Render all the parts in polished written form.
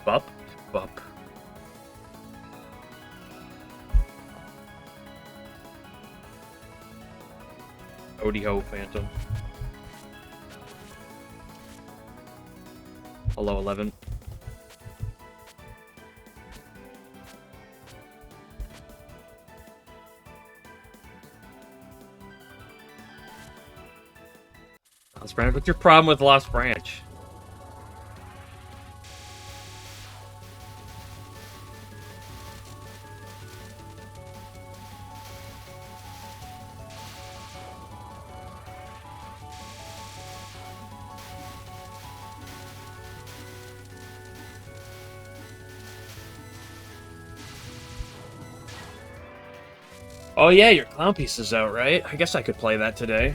Bup, bup. Howdy ho, Phantom. Hello, 11. Lost Branch, what's your problem with Lost Branch? Oh yeah, your clown piece is out, right? I guess I could play that today.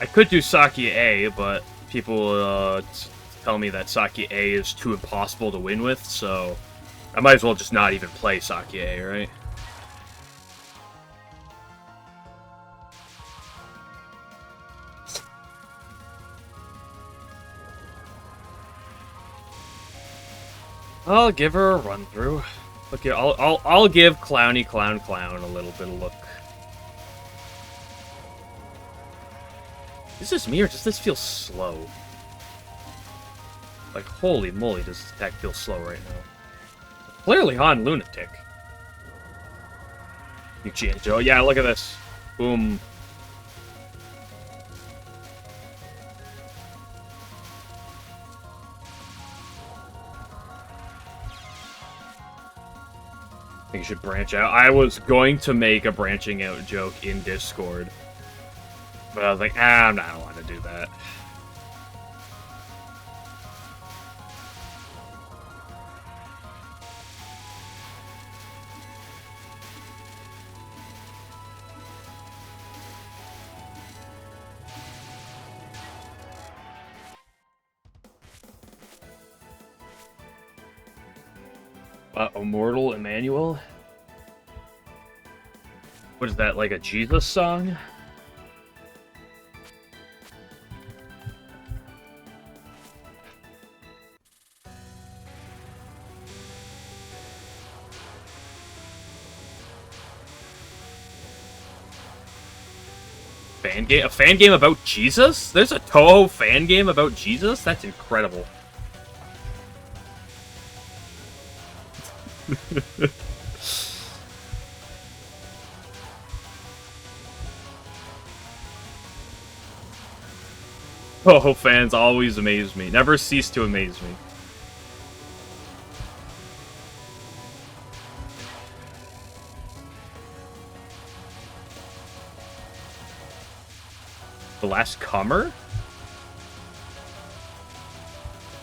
I could do Saki A, but people tell me that Saki A is too impossible to win with, so I might as well just not even play Saki A, right? I'll give her a run through. Okay, I'll give Clowny Clown Clown a little bit of look. Is this me or does this feel slow? Like, holy moly, does this attack feel slow right now? Clearly on Lunatic. Yuchi and Joe. Yeah, look at this. Boom. I think you should branch out. I was going to make a branching out joke in Discord. But I was like, I don't want to do that. Immortal Emmanuel? What is that, like a Jesus song? Fan game? A fan game about Jesus? There's a Touhou fan game about Jesus? That's incredible. Touhou fans always amaze me. Never cease to amaze me. The last comer?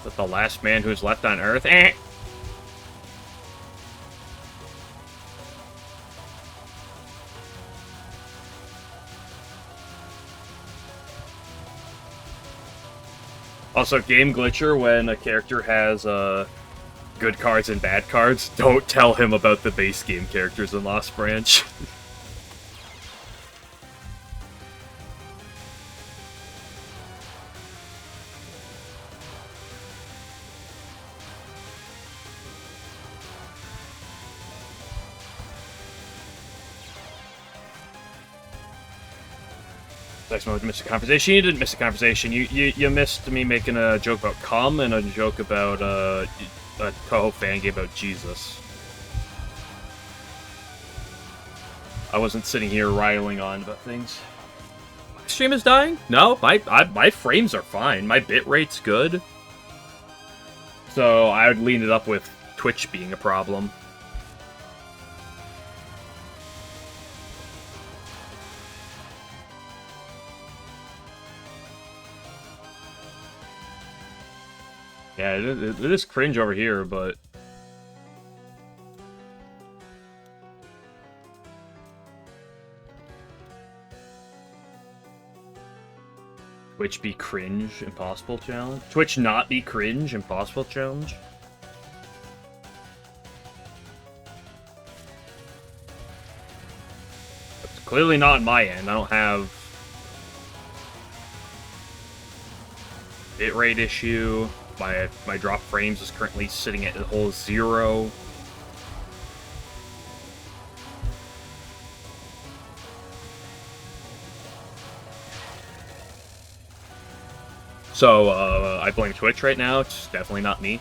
But the last man who's left on Earth? Eh. Also, Game Glitcher, when a character has good cards and bad cards, don't tell him about the base game characters in Lost Branch. Next moment, missed a conversation. You didn't miss a conversation. You missed me making a joke about cum and a joke about a Touhou fan game about Jesus. I wasn't sitting here riling on about things. My stream is dying? No, my frames are fine. My bit rate's good. So I would lean it up with Twitch being a problem. Yeah, it is cringe over here, but... Twitch be cringe, impossible challenge? Twitch not be cringe, impossible challenge? Clearly not on my end. I don't have bitrate issue. My drop frames is currently sitting at a whole 0. So, I blame Twitch right now. It's definitely not me.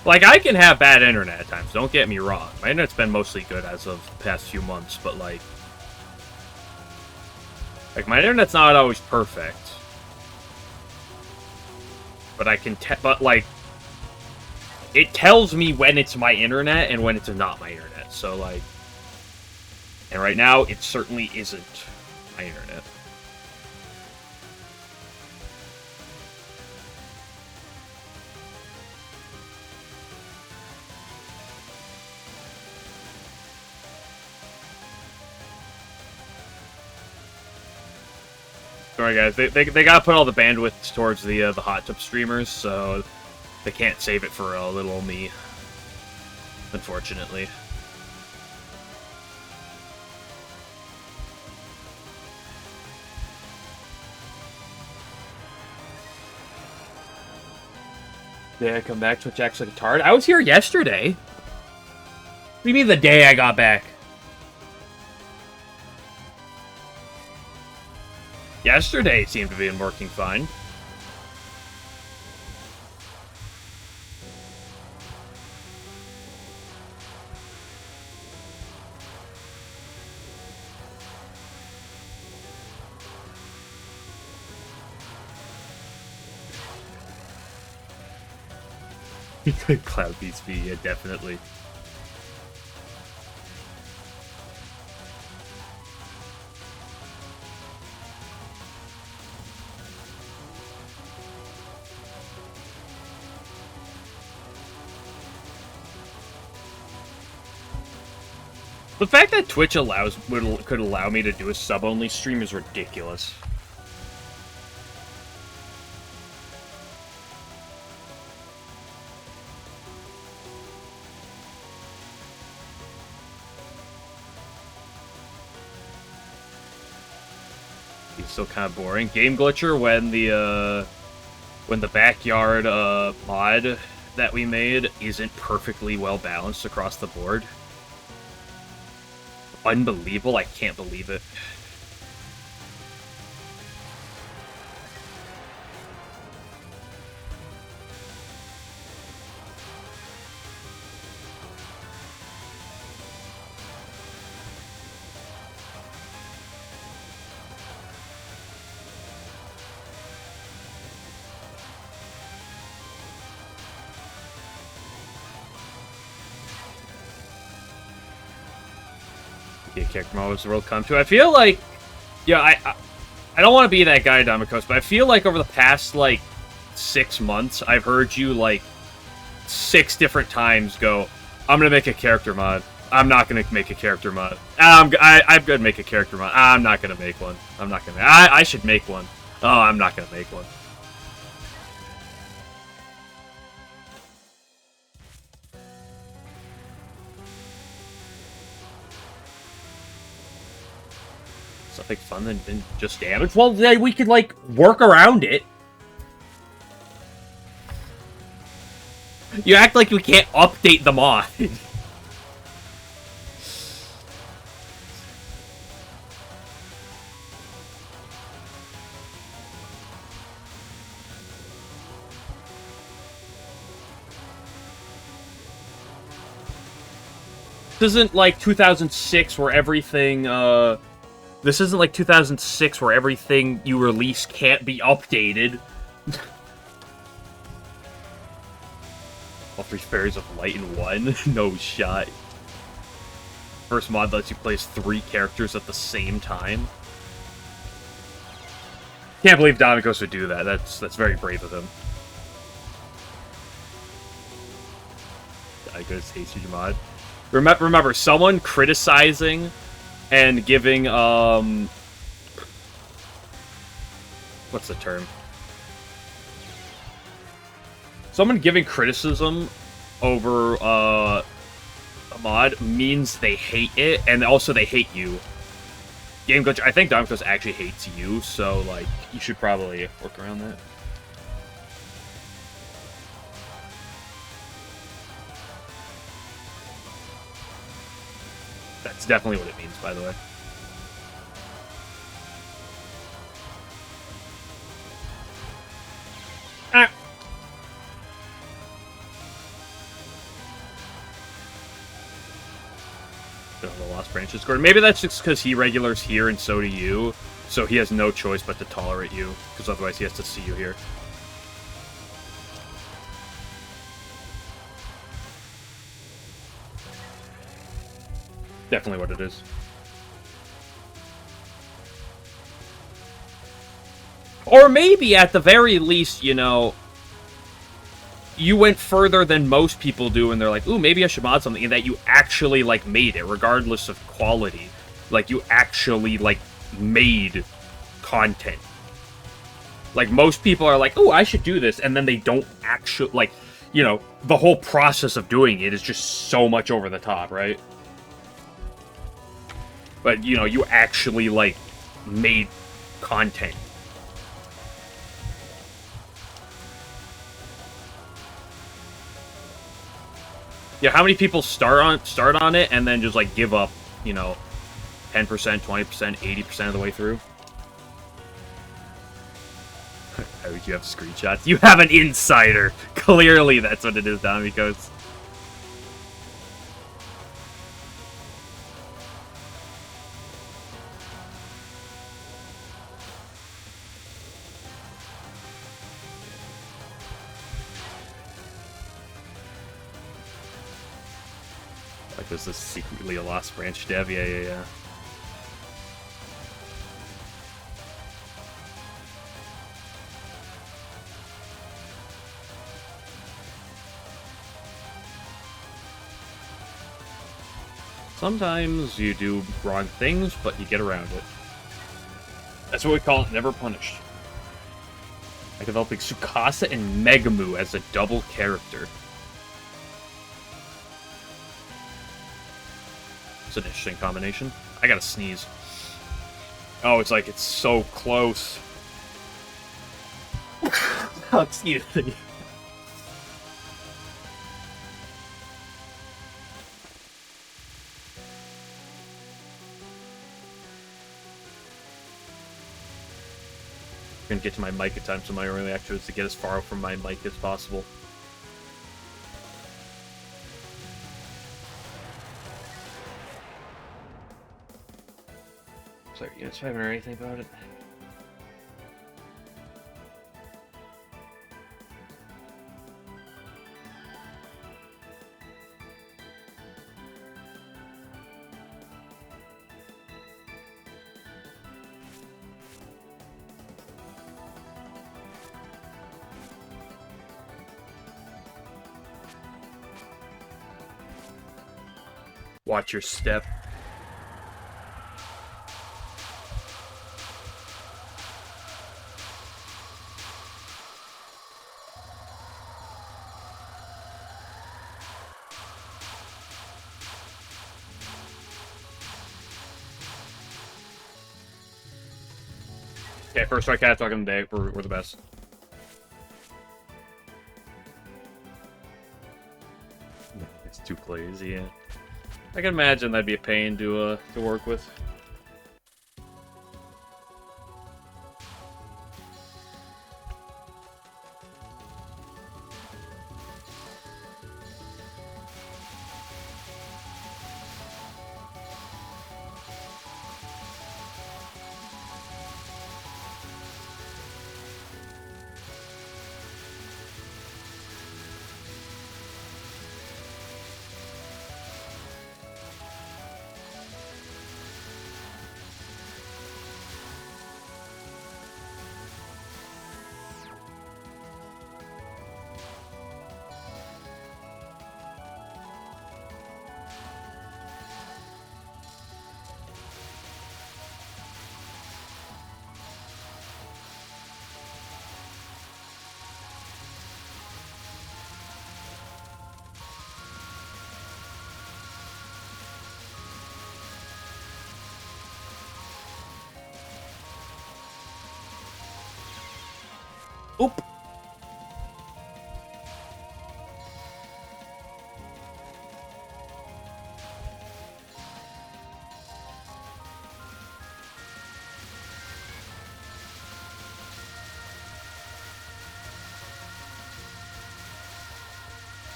Like, I can have bad internet at times, don't get me wrong. My internet's been mostly good as of the past few months, but, like, my internet's not always perfect. But it tells me when it's my internet and when it's not my internet. So, like, and right now, it certainly isn't my internet. Sorry, guys. They gotta put all the bandwidth towards the hot tub streamers, so they can't save it for little me. Unfortunately. Did I come back? Twitch acts like a tard. I was here yesterday. What do you mean the day I got back? Yesterday it seemed to be working fine. Cloud beats me, yeah, definitely. The fact that Twitch could allow me to do a sub-only stream is ridiculous. It's still kind of boring. Game Glitcher, when the backyard mod that we made isn't perfectly well balanced across the board. Unbelievable. I can't believe it. Character models the world come to. I feel like, yeah, I don't want to be that guy, Domikos, but I feel like over the past, like, 6 months, I've heard you, like, 6 different times go, I'm gonna make a character mod. I'm not gonna make a character mod. I'm gonna make a character mod. I'm not gonna make one. I'm not gonna. I should make one. Oh, I'm not gonna make one. Something fun than just damage? Well, then we could, like, work around it. You act like we can't update the mod. This isn't like 2006 where everything, This isn't like 2006 where everything you release can't be updated. All 3 Fairies of Light in 1? No shot. First mod lets you place 3 characters at the same time. Can't believe Domikos would do that. That's very brave of him. I go to taste your mod. Remember, someone criticizing and giving, what's the term? Someone giving criticism over, a mod means they hate it, and also they hate you. Game glitch. I think Domino's actually hates you, so like you should probably work around that. That's definitely what it means, by the way. Ah. The Lost Branches scored. Maybe that's just because he regulars here and so do you, so he has no choice but to tolerate you, because otherwise he has to see you here. Definitely what it is. Or maybe, at the very least, you know, you went further than most people do, and they're like, ooh, maybe I should mod something, and that you actually, like, made it, regardless of quality. Like, you actually, like, made content. Like, most people are like, ooh, I should do this, and then they don't actually, like, you know, the whole process of doing it is just so much over the top, right? But, you know, you actually, like, made content. Yeah, how many people start on it and then just, like, give up, you know, 10%, 20%, 80% of the way through? How would you have screenshots? You have an insider! Clearly that's what it is, Domikos. Like, this is secretly a Lost Branch dev? Yeah. Sometimes you do wrong things, but you get around it. That's what we call it, never punished. I'm developing Tsukasa and Megumu as a double character. It's an interesting combination. I gotta sneeze. Oh, it's like, it's so close. Oh, excuse me. I'm gonna get to my mic in time, so my only action is to get as far from my mic as possible. Sorry, you guys haven't heard anything about it? Watch your step. Okay, first strike cat talking today. We're the best. It's 2 plays, yeah. I can imagine that'd be a pain to work with.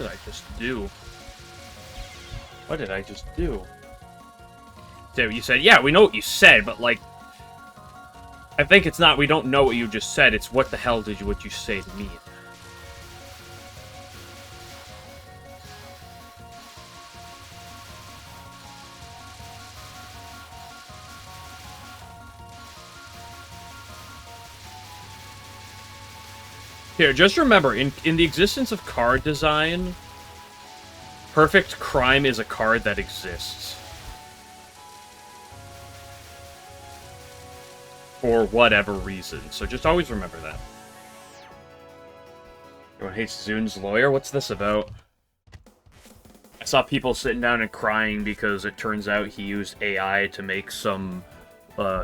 did I just do? What did I just do? So you said, yeah, we know what you said, but, like, I think it's not we don't know what you just said, it's what the hell did what you say to me? Here, just remember, in the existence of card design, Perfect Crime is a card that exists. For whatever reason. So just always remember that. Everyone hates Zun's lawyer? What's this about? I saw people sitting down and crying because it turns out he used AI to make some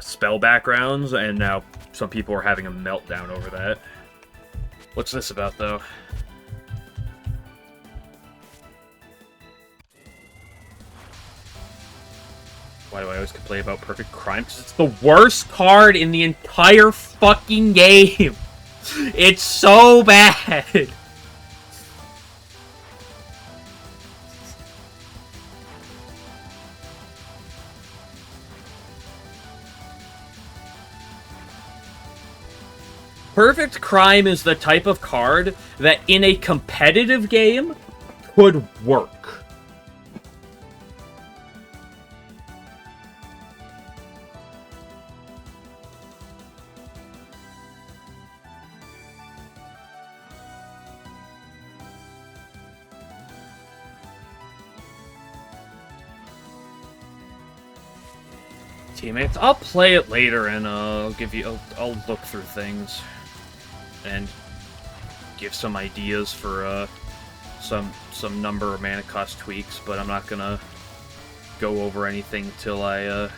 spell backgrounds, and now some people are having a meltdown over that. What's this about, though? Why do I always complain about Perfect Crime? Because it's the worst card in the entire fucking game! It's so bad! Perfect Crime is the type of card that in a competitive game could work. Teammates, I'll play it later and I'll look through things and give some ideas for some number of mana cost tweaks, but I'm not gonna go over anything till I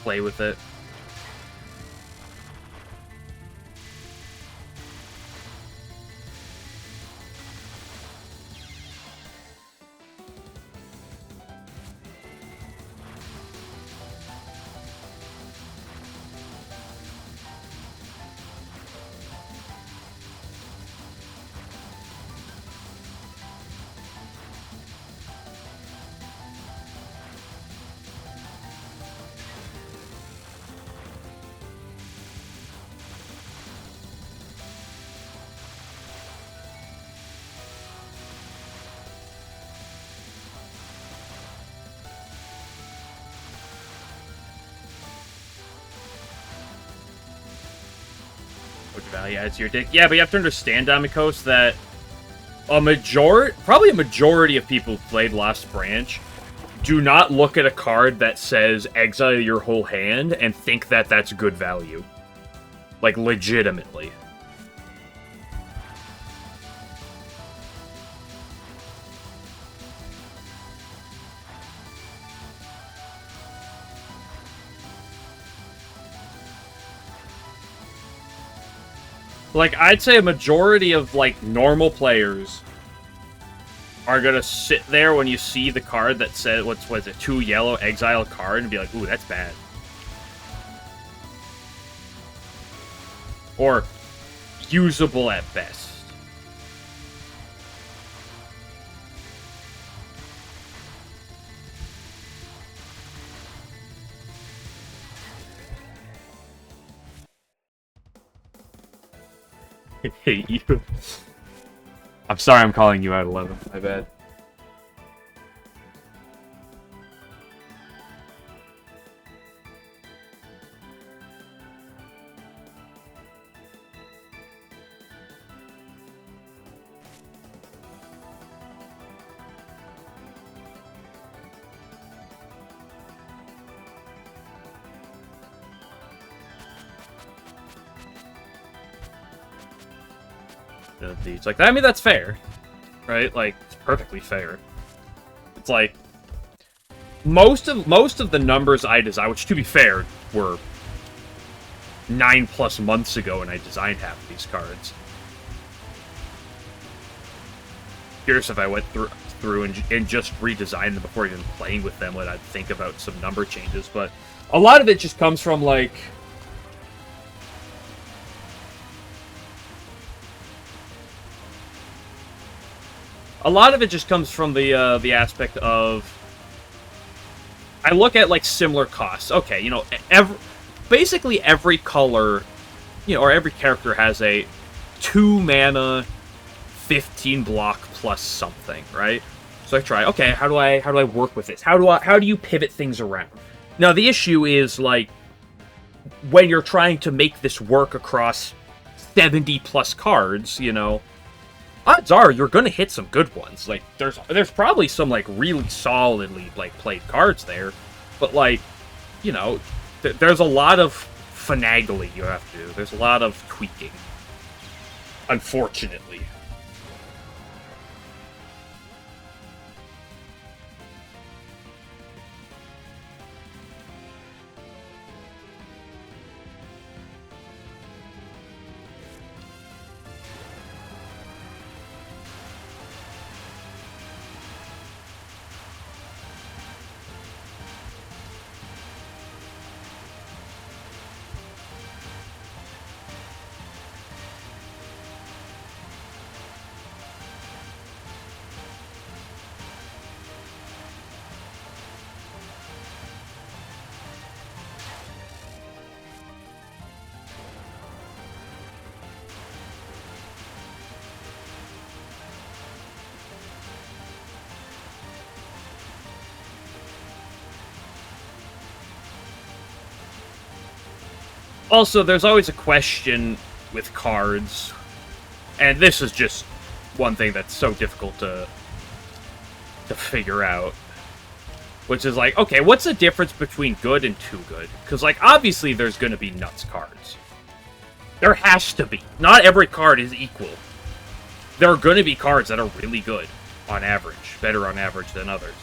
play with it. Value adds to your deck. Yeah, but you have to understand, Damikos, that probably a majority of people who played Last Branch do not look at a card that says exile your whole hand and think that that's good value. Like, legitimately. Like, I'd say a majority of, like, normal players are gonna sit there when you see the card that says, what is it, 2 yellow, exile card, and be like, ooh, that's bad. Or, usable at best. I hate you. I'm sorry I'm calling you out 11. My bad. It's like, I mean, that's fair, right? Like, it's perfectly fair. It's like most of the numbers I designed, which to be fair were 9+ months ago when I designed half of these cards. Curious if I went through and just redesigned them before even playing with them, what I'd think about some number changes. But a lot of it just comes from, like, A lot of it just comes from the aspect of I look at like similar costs. Okay, you know, basically every color, you know, or every character has a 2 mana, 15 block plus something, right? So I try. Okay, how do I work with this? How do you pivot things around? Now the issue is like when you're trying to make this work across 70 plus cards, you know, odds are you're gonna hit some good ones. Like there's probably some like really solidly like played cards there, but like, you know, there's a lot of finagling you have to do. There's a lot of tweaking, unfortunately. Also, there's always a question with cards, and this is just one thing that's so difficult to figure out, which is like, okay, what's the difference between good and too good? Because, like, obviously there's going to be nuts cards. There has to be. Not every card is equal. There are going to be cards that are really good on average, better on average than others.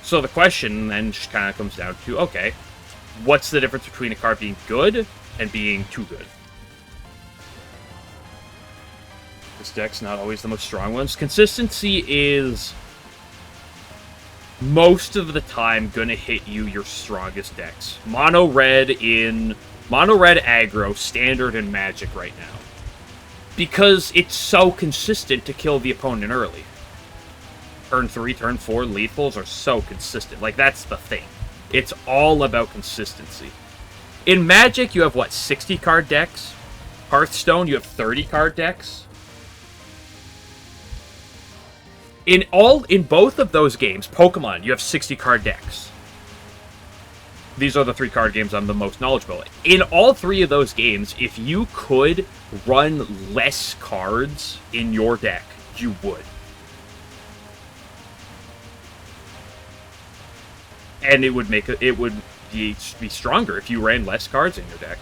So the question then just kind of comes down to, okay, what's the difference between a card being good and being too good? This deck's not always the most strong ones. Consistency is most of the time gonna hit you your strongest decks. Mono red aggro, standard, and magic right now. Because it's so consistent to kill the opponent early. Turn 3, turn 4 lethals are so consistent. Like, that's the thing. It's all about consistency. In Magic, you have, what, 60 card decks? Hearthstone, you have 30 card decks? In both of those games, Pokemon, you have 60 card decks. These are the 3 card games I'm the most knowledgeable in. In all 3 of those games, if you could run less cards in your deck, you would. And it would be stronger if you ran less cards in your deck.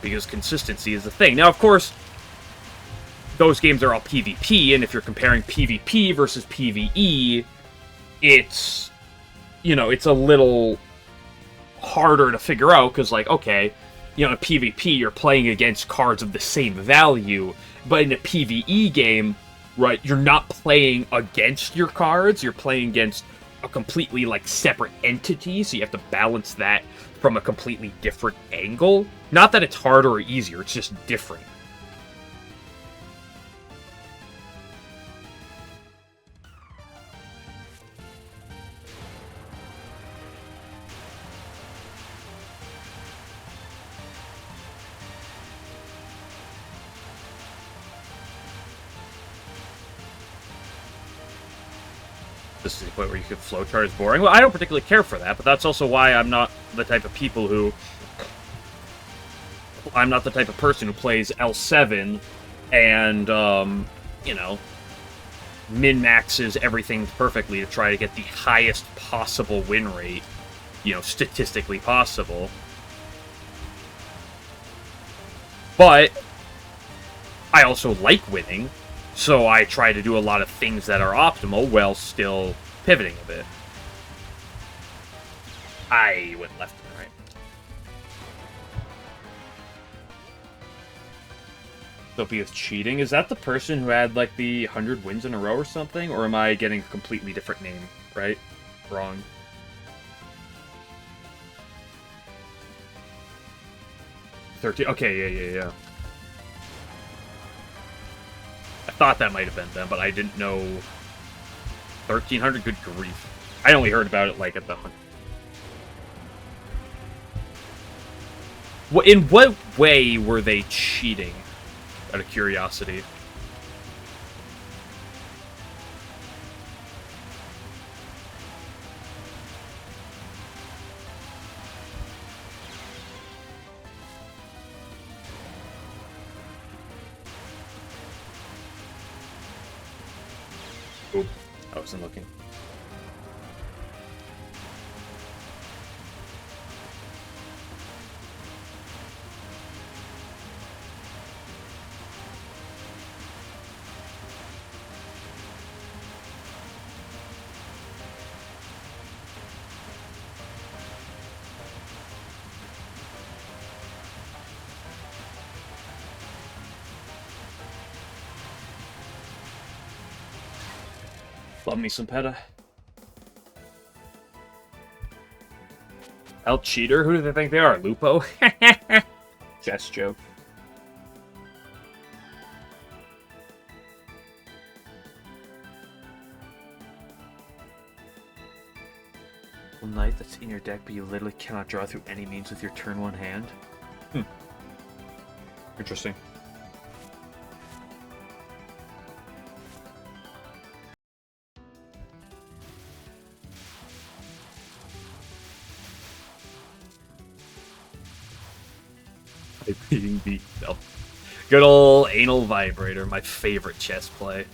Because consistency is the thing. Now, of course, those games are all PvP, and if you're comparing PvP versus PvE, it's, you know, it's a little harder to figure out, because, like, okay, you know, in PvP, you're playing against cards of the same value, but in a PvE game, right, you're not playing against your cards, you're playing against a completely, like, separate entity, so you have to balance that from a completely different angle. Not that it's harder or easier, it's just different. This is the point where you could flowchart is boring. Well, I don't particularly care for that, but that's also why I'm not the type of people who... I'm not the type of person who plays L7 and, you know, min-maxes everything perfectly to try to get the highest possible win rate, you know, statistically possible. But I also like winning. So I try to do a lot of things that are optimal while still pivoting a bit. I went left and right. Sophia's cheating. Is that the person who had, like, the 100 wins in a row or something? Or am I getting a completely different name, right? Wrong. $13. Okay, yeah. I thought that might have been them, but I didn't know. 1,300? Good grief. I only heard about it, like, at the hunt. In what way were they cheating? Out of curiosity. Oop. I wasn't looking. Love me some PETA. El Cheater? Who do they think they are? Lupo? Chess joke. One knight that's in your deck, but you literally cannot draw through any means with your turn 1 hand. Interesting. Being beat. No. Good old anal vibrator, my favorite chess play.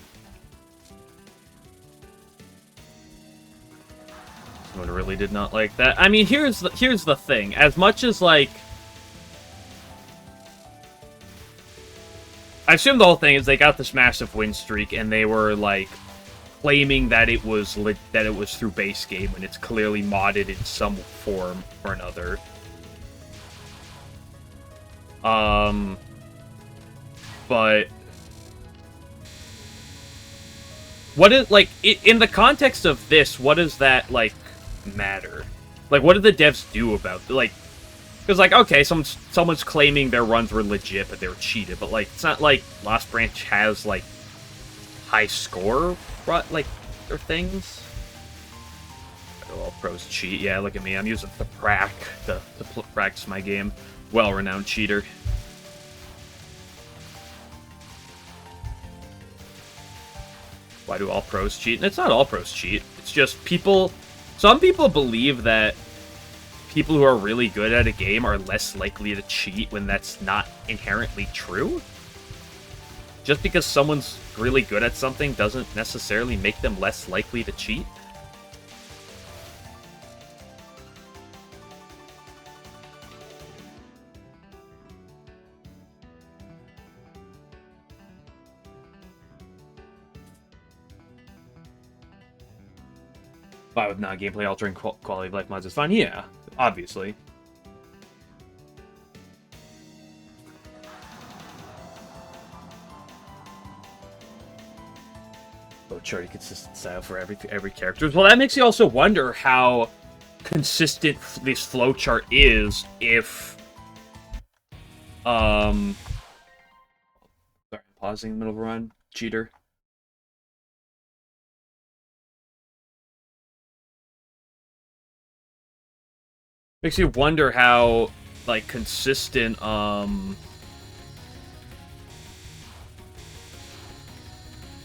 Someone really did not like that. I mean, here's the thing. As much as, like, I assume the whole thing is they got this massive win streak and they were like claiming that it was through base game when it's clearly modded in some form or another. But what is, like, in the context of this, what does that, like, matter? Like, what did the devs do about, like, because, like, okay, someone's claiming their runs were legit, but they were cheated, but, like, it's not like Lost Branch has, like, high score, like, or things. All pros cheat. Yeah, look at me. I'm using the prac to practice my game. Well-renowned cheater. Why do all pros cheat? And it's not all pros cheat. It's just people... Some people believe that people who are really good at a game are less likely to cheat when that's not inherently true. Just because someone's really good at something doesn't necessarily make them less likely to cheat. Why with non-gameplay altering quality of life mods is fine? Yeah, obviously. Charting consistent style for every character. Well, that makes you also wonder how consistent this flowchart is if sorry, pausing in the middle of a run. Cheater. Makes you wonder how, like, consistent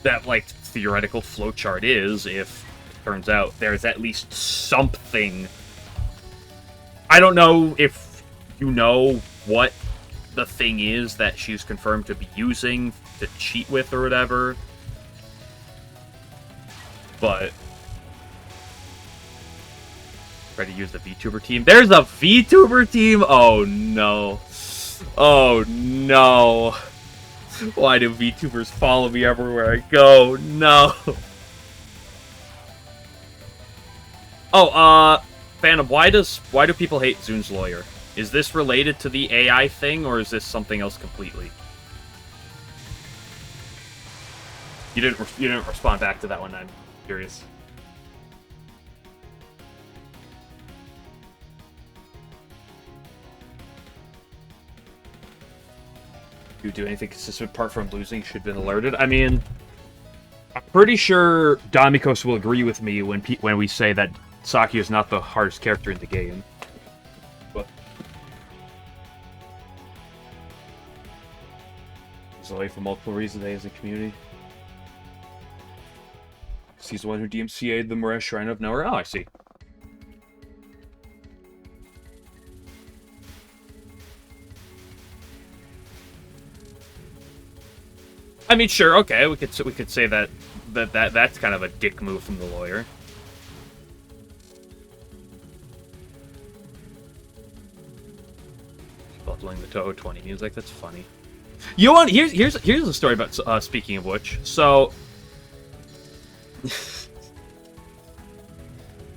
that, like, theoretical flowchart is if it turns out there's at least something. I don't know if you know what the thing is that she's confirmed to be using to cheat with or whatever, but try to use the VTuber team. There's a VTuber team? Oh no. Oh no. Why do VTubers follow me everywhere I go? No. Oh, Phantom, why do people hate Zun's lawyer? Is this related to the AI thing, or is this something else completely? You didn't respond back to that one. I'm curious. You do anything consistent apart from losing should have been alerted. I mean, I'm pretty sure Damikos will agree with me when we say that Saki is not the hardest character in the game. But he's away for multiple reasons as a community. He's the one who DMCA'd the Morash Shrine of Nowhere. Oh, I see. I mean, sure, okay, we could say that's kind of a dick move from the lawyer. Bubbling the Touhou 20 music, that's funny. You want here's a story about speaking of which. So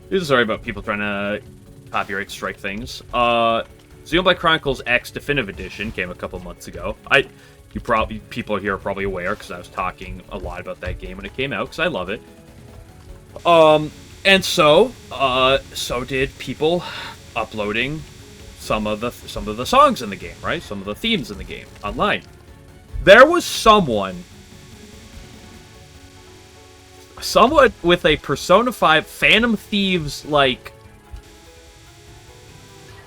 here's a story about people trying to copyright strike things. Xenoblade Chronicles X Definitive Edition came a couple months ago. People here are probably aware because I was talking a lot about that game when it came out because I love it. And so did people uploading some of the songs in the game, right? Some of the themes in the game online. There was someone with a Persona 5 Phantom Thieves like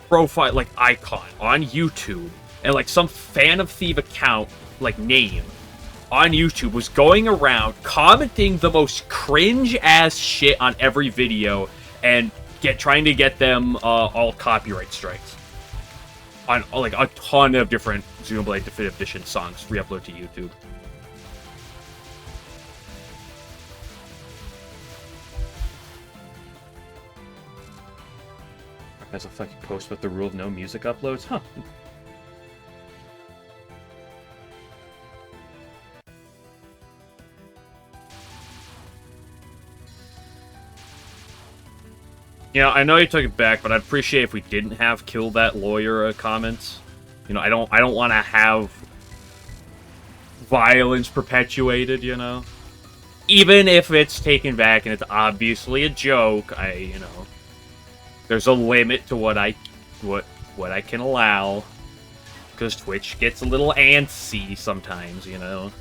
profile, like icon on YouTube. And, like, some Phantom Thief account, like, name on YouTube was going around commenting the most cringe-ass shit on every video and trying to get them all copyright strikes. On, like, a ton of different Xenoblade Definitive Edition songs re-upload to YouTube. As a fucking post about the rule of no music uploads? Huh. You know, I know you took it back, but I'd appreciate if we didn't have kill that lawyer comments. You know, I don't want to have violence perpetuated, you know? Even if it's taken back and it's obviously a joke, you know, there's a limit to what I can allow. Because Twitch gets a little antsy sometimes, you know?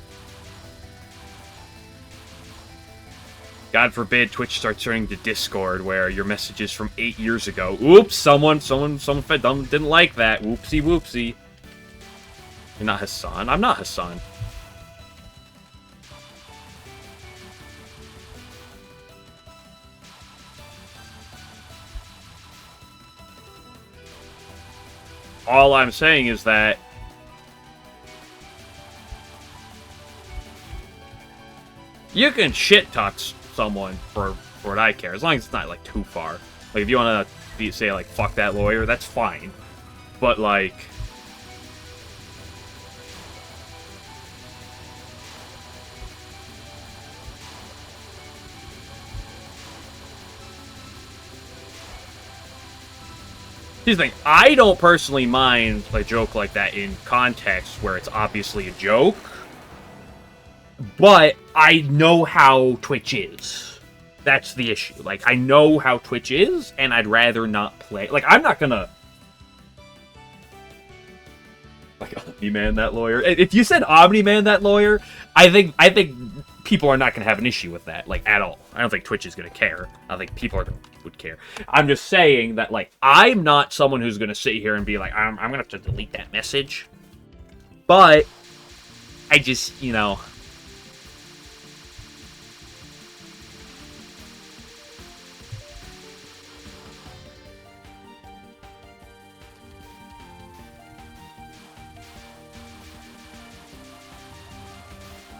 God forbid Twitch starts turning to Discord where your messages from 8 years ago. Oops, someone didn't like that. Whoopsie whoopsie. You're not Hassan. I'm not Hassan. All I'm saying is that you can shit talk someone for what I care, as long as it's not like too far. Like if you want to say like fuck that lawyer, that's fine. But like, here's the thing, I don't personally mind a joke like that in context where it's obviously a joke. But I know how Twitch is. That's the issue. Like, I know how Twitch is, and I'd rather not play. Like, I'm not gonna... Like, Omni-Man that lawyer. If you said Omni-Man that lawyer, I think people are not gonna have an issue with that, like, at all. I don't think Twitch is gonna care. I don't think people would care. I'm just saying that, like, I'm not someone who's gonna sit here and be like, I'm gonna have to delete that message. But I just, you know...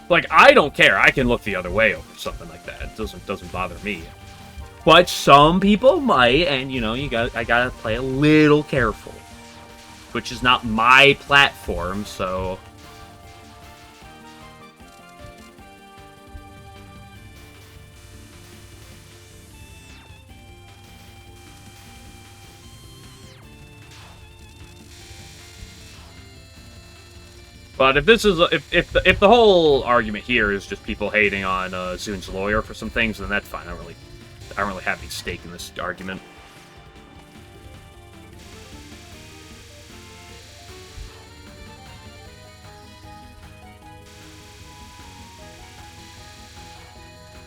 Like, I don't care. I can look the other way over something like that. It doesn't bother me. But some people might, and you know, I gotta play a little careful. Which is not my platform, so... But if this is if the whole argument here is just people hating on Zun's lawyer for some things, then that's fine. I don't really have any stake in this argument.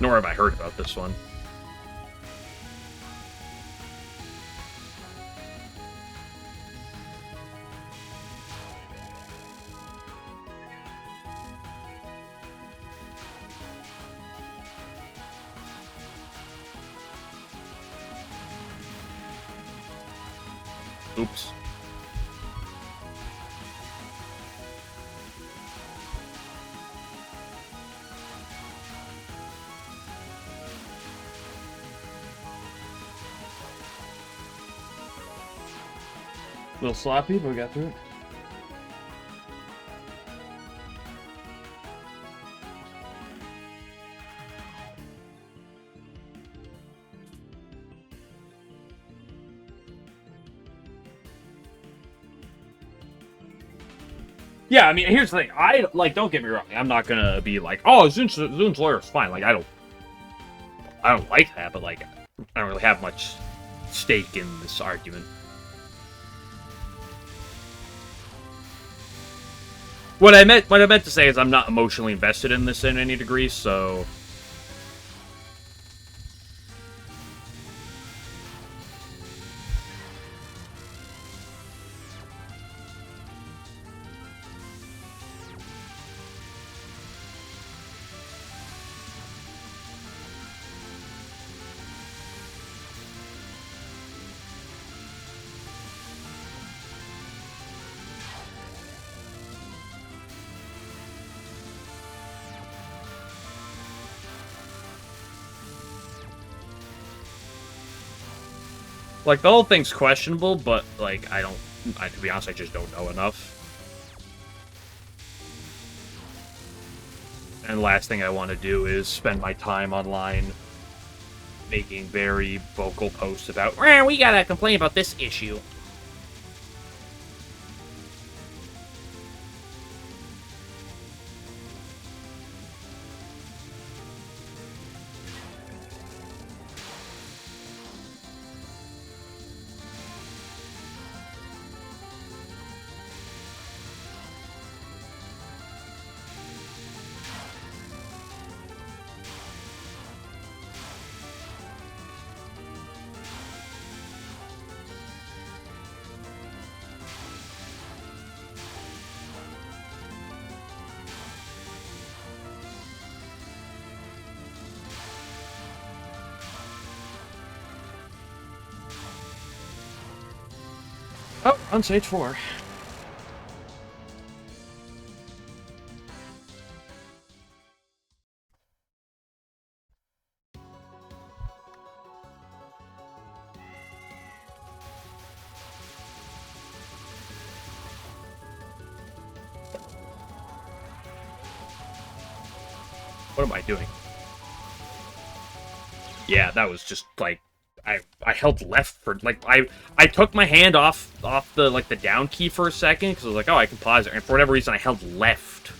Nor have I heard about this one. Oops. A little sloppy, but we got through it. Yeah, I mean, here's the thing. Don't get me wrong. I'm not gonna be like, oh, Zoon's lawyer is fine. Like, I don't like that, but like, I don't really have much stake in this argument. What I meant to say is I'm not emotionally invested in this in any degree, so. Like, the whole thing's questionable, but, like, to be honest, I just don't know enough. And the last thing I want to do is spend my time online making very vocal posts about, we gotta complain about this issue. Oh, on stage 4. What am I doing? Yeah, that was just, like, I held left for, like, I took my hand off the, like, the down key for a second, because I was like, oh, I can pause it, and for whatever reason, I held left.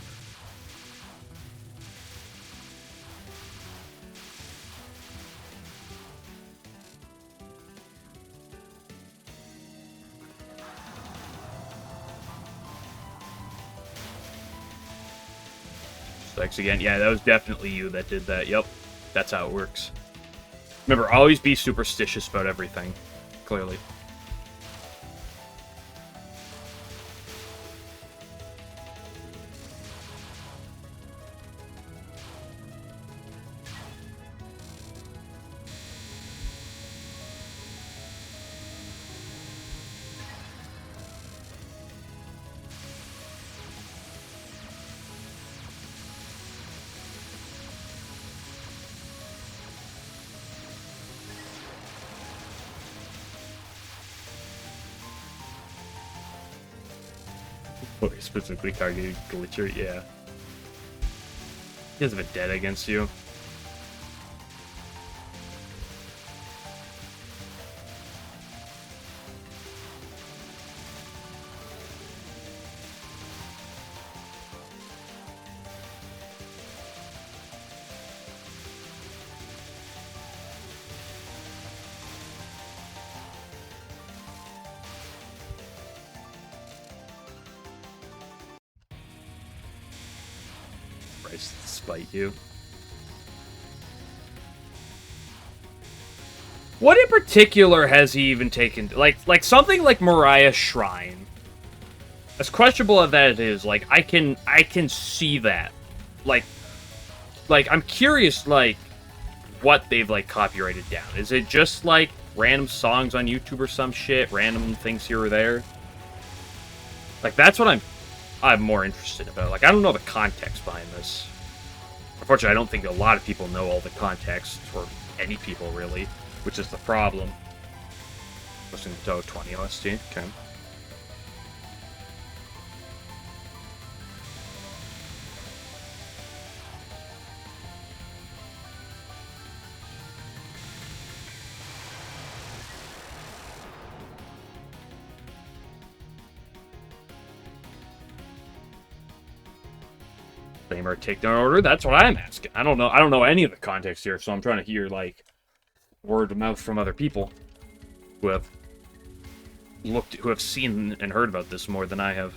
Thanks again. Yeah, that was definitely you that did that. Yep, that's how it works. Remember, always be superstitious about everything, clearly. Specifically targeted Glitcher, yeah. He has a vendetta against you. Spite you. What in particular has he even taken? Like something like Mariah's Shrine. As questionable as that is, like, I can see that. Like, I'm curious, like, what they've, like, copyrighted down. Is it just, like, random songs on YouTube or some shit? Random things here or there? Like, that's what I'm more interested about. Like, I don't know the context behind this. Unfortunately, I don't think a lot of people know all the context, or any people, really, which is the problem. Listening to Touhou 20 OST, okay. Or takedown order? That's what I'm asking. I don't know any of the context here, so I'm trying to hear, like, word of mouth from other people who have seen and heard about this more than I have.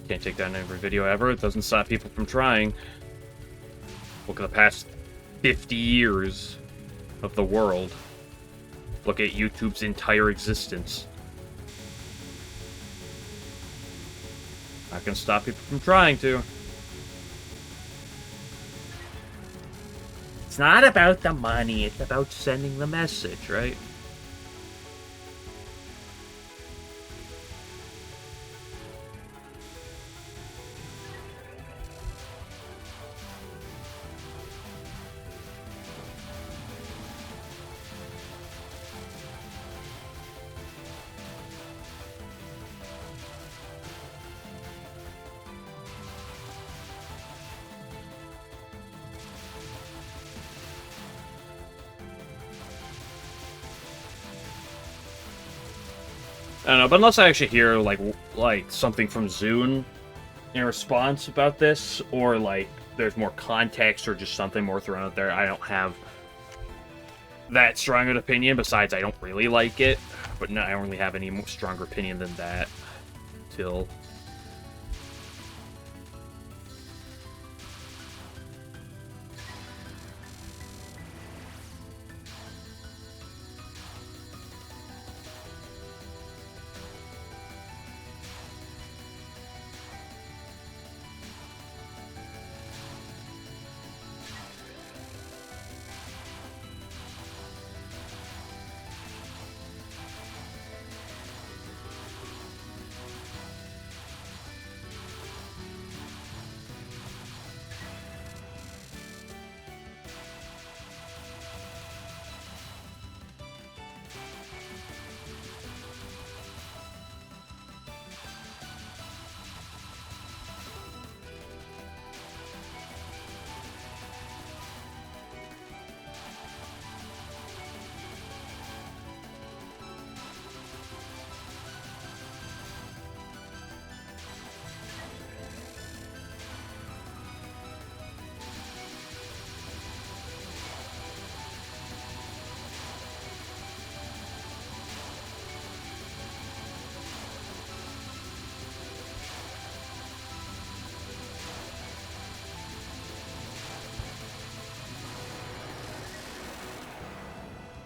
Can't take down every video ever. It doesn't stop people from trying. Look at the past 50 years of the world. Look at YouTube's entire existence. Not gonna stop people from trying to. It's not about the money, it's about sending the message, right? I don't know, but unless I actually hear, like something from Zune in response about this, or, like, there's more context or just something more thrown out there, I don't have that strong an opinion. Besides, I don't really like it, but no, I don't really have any more stronger opinion than that till...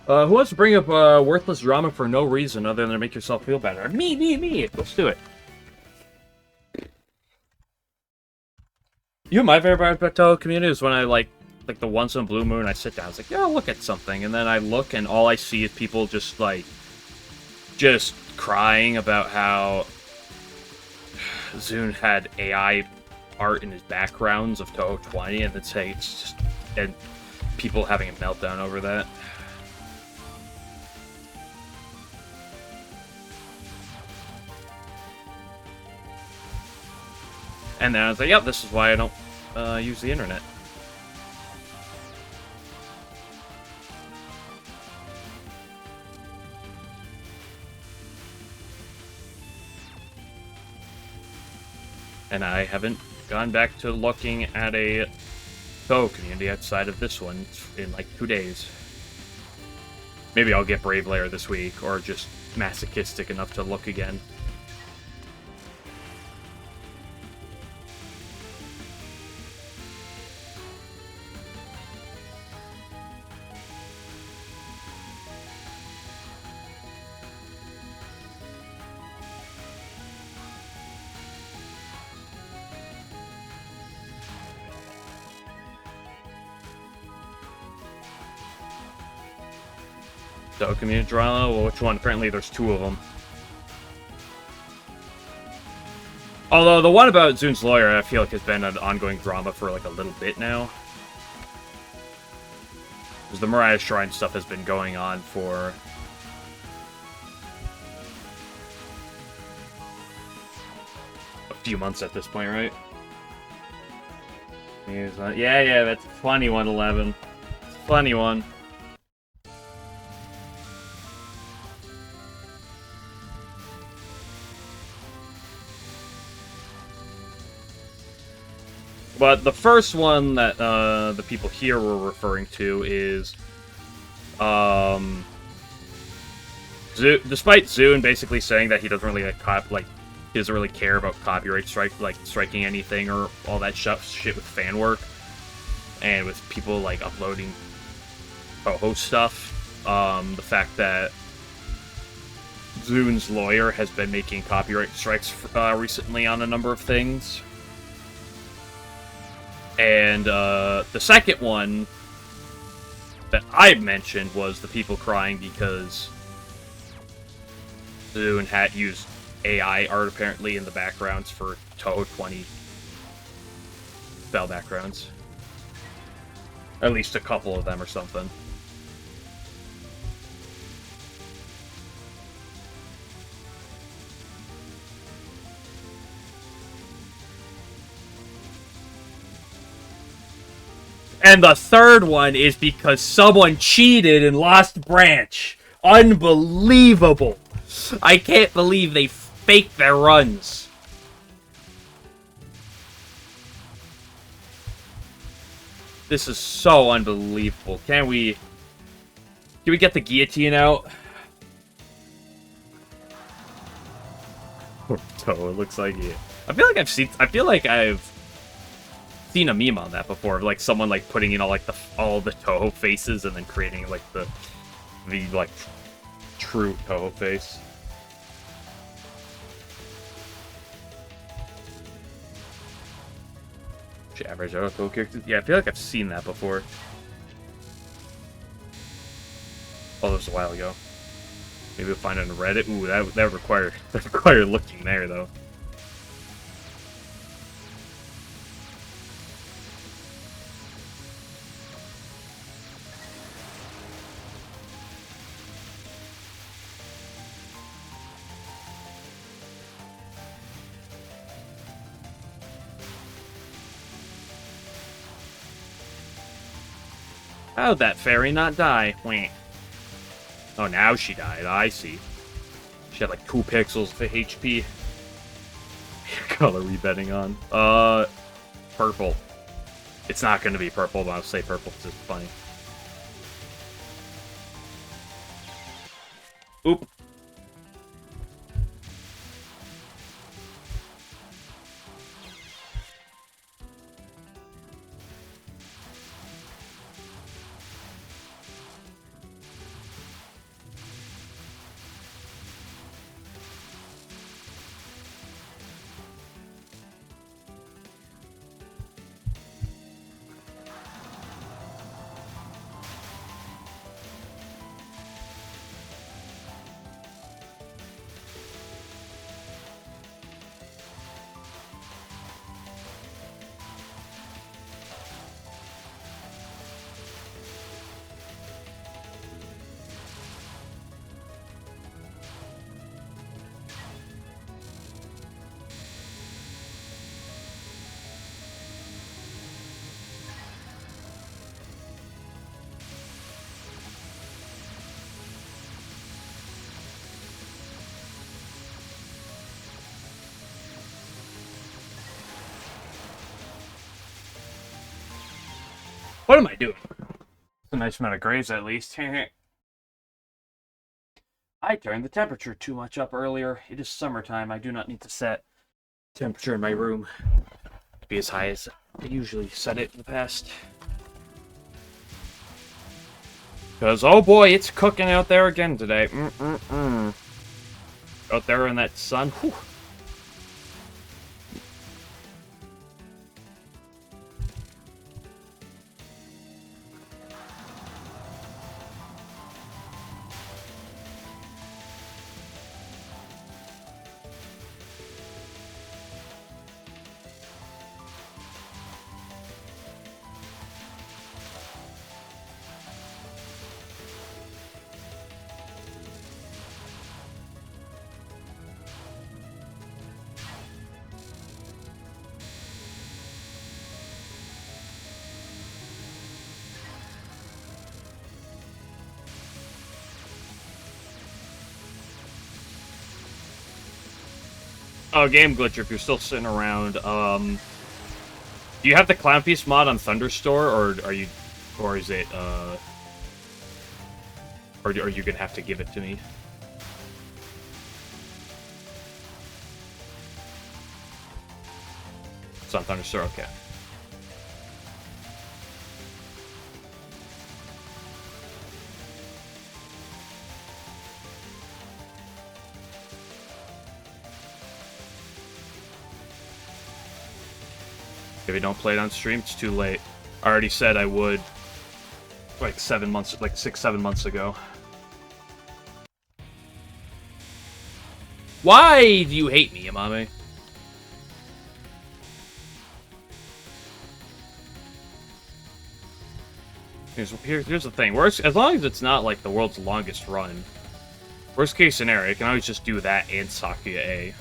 Who wants to bring up worthless drama for no reason other than to make yourself feel better? Me! Let's do it. You know, my favorite part about Touhou community is when I, like the once in a blue moon, I sit down, it's like, yeah, I'll look at something, and then I look, and all I see is people just crying about how Zune had AI art in his backgrounds of Touhou 20, and it's just, and people having a meltdown over that. And then I was like, yep, this is why I don't use the internet. And I haven't gone back to looking at a Touhou community outside of this one in like 2 days. Maybe I'll get brave later this week, or just masochistic enough to look again. So, community drama? Well, which one? Apparently there's 2 of them. Although, the one about Zun's lawyer, I feel like has been an ongoing drama for like a little bit now. Because the Mariah Shrine stuff has been going on for... a few months at this point, right? Yeah, that's a funny one, 11. It's a funny one. But the first one that the people here were referring to is, despite Zune basically saying that he doesn't really he doesn't really care about copyright striking anything or all that shit with fan work, and with people like uploading Touhou stuff, the fact that Zune's lawyer has been making copyright strikes recently on a number of things. And the second one that I mentioned was the people crying because Zune had used AI art apparently in the backgrounds for Touhou 20 spell backgrounds. At least a couple of them or something. And the third one is because someone cheated and lost branch. Unbelievable. I can't believe they faked their runs. This is so unbelievable. Can we get the guillotine out? Poor Touhou, it looks like it. I feel like I've seen a meme on that before, like someone like putting in all the Touhou faces and then creating like the like true Touhou face. Average Touhou characters. Yeah, I feel like I've seen that before. Oh, that was a while ago. Maybe we'll find it on Reddit. Ooh, that require looking there though. How'd that fairy not die? Wah. Oh, now she died. I see. She had like 2 pixels of HP. Color we betting on? Purple. It's not going to be purple, but I'll say purple because it's funny. Oop. What am I doing? It's a nice amount of grays, at least. I turned the temperature too much up earlier. It is summertime. I do not need to set temperature in my room to be as high as I usually set it in the past. Because, oh boy, it's cooking out there again today. Out there in that sun. Whew. Oh, Game Glitcher, if you're still sitting around, do you have the Clown Piece mod on Thunderstore, or is it, or are you gonna have to give it to me? It's on Thunderstore, okay. If you don't play it on stream, it's too late. I already said I would, like 7 months, like 6-7 months ago. Why do you hate me, Yamame? Here's the thing. As long as it's not like the world's longest run, worst case scenario, I can always just do that and Sakuya A.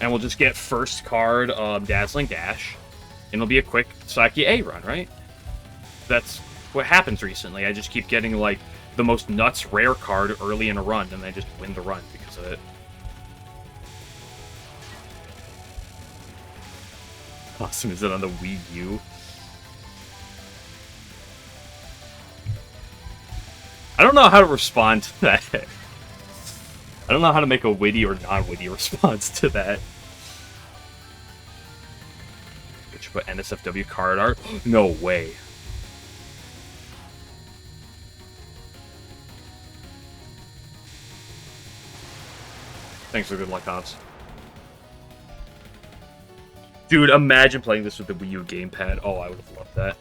And we'll just get first card Dazzling Dash, and it'll be a quick Sakuya A run, right? That's what happens recently. I just keep getting like the most nuts rare card early in a run, and I just win the run because of it. Awesome, is it on the Wii U? I don't know how to respond to that. I don't know how to make a witty or non-witty response to that. Did you put NSFW card art? No way. Thanks for good luck, Hobbs. Dude, imagine playing this with the Wii U gamepad. Oh, I would have loved that.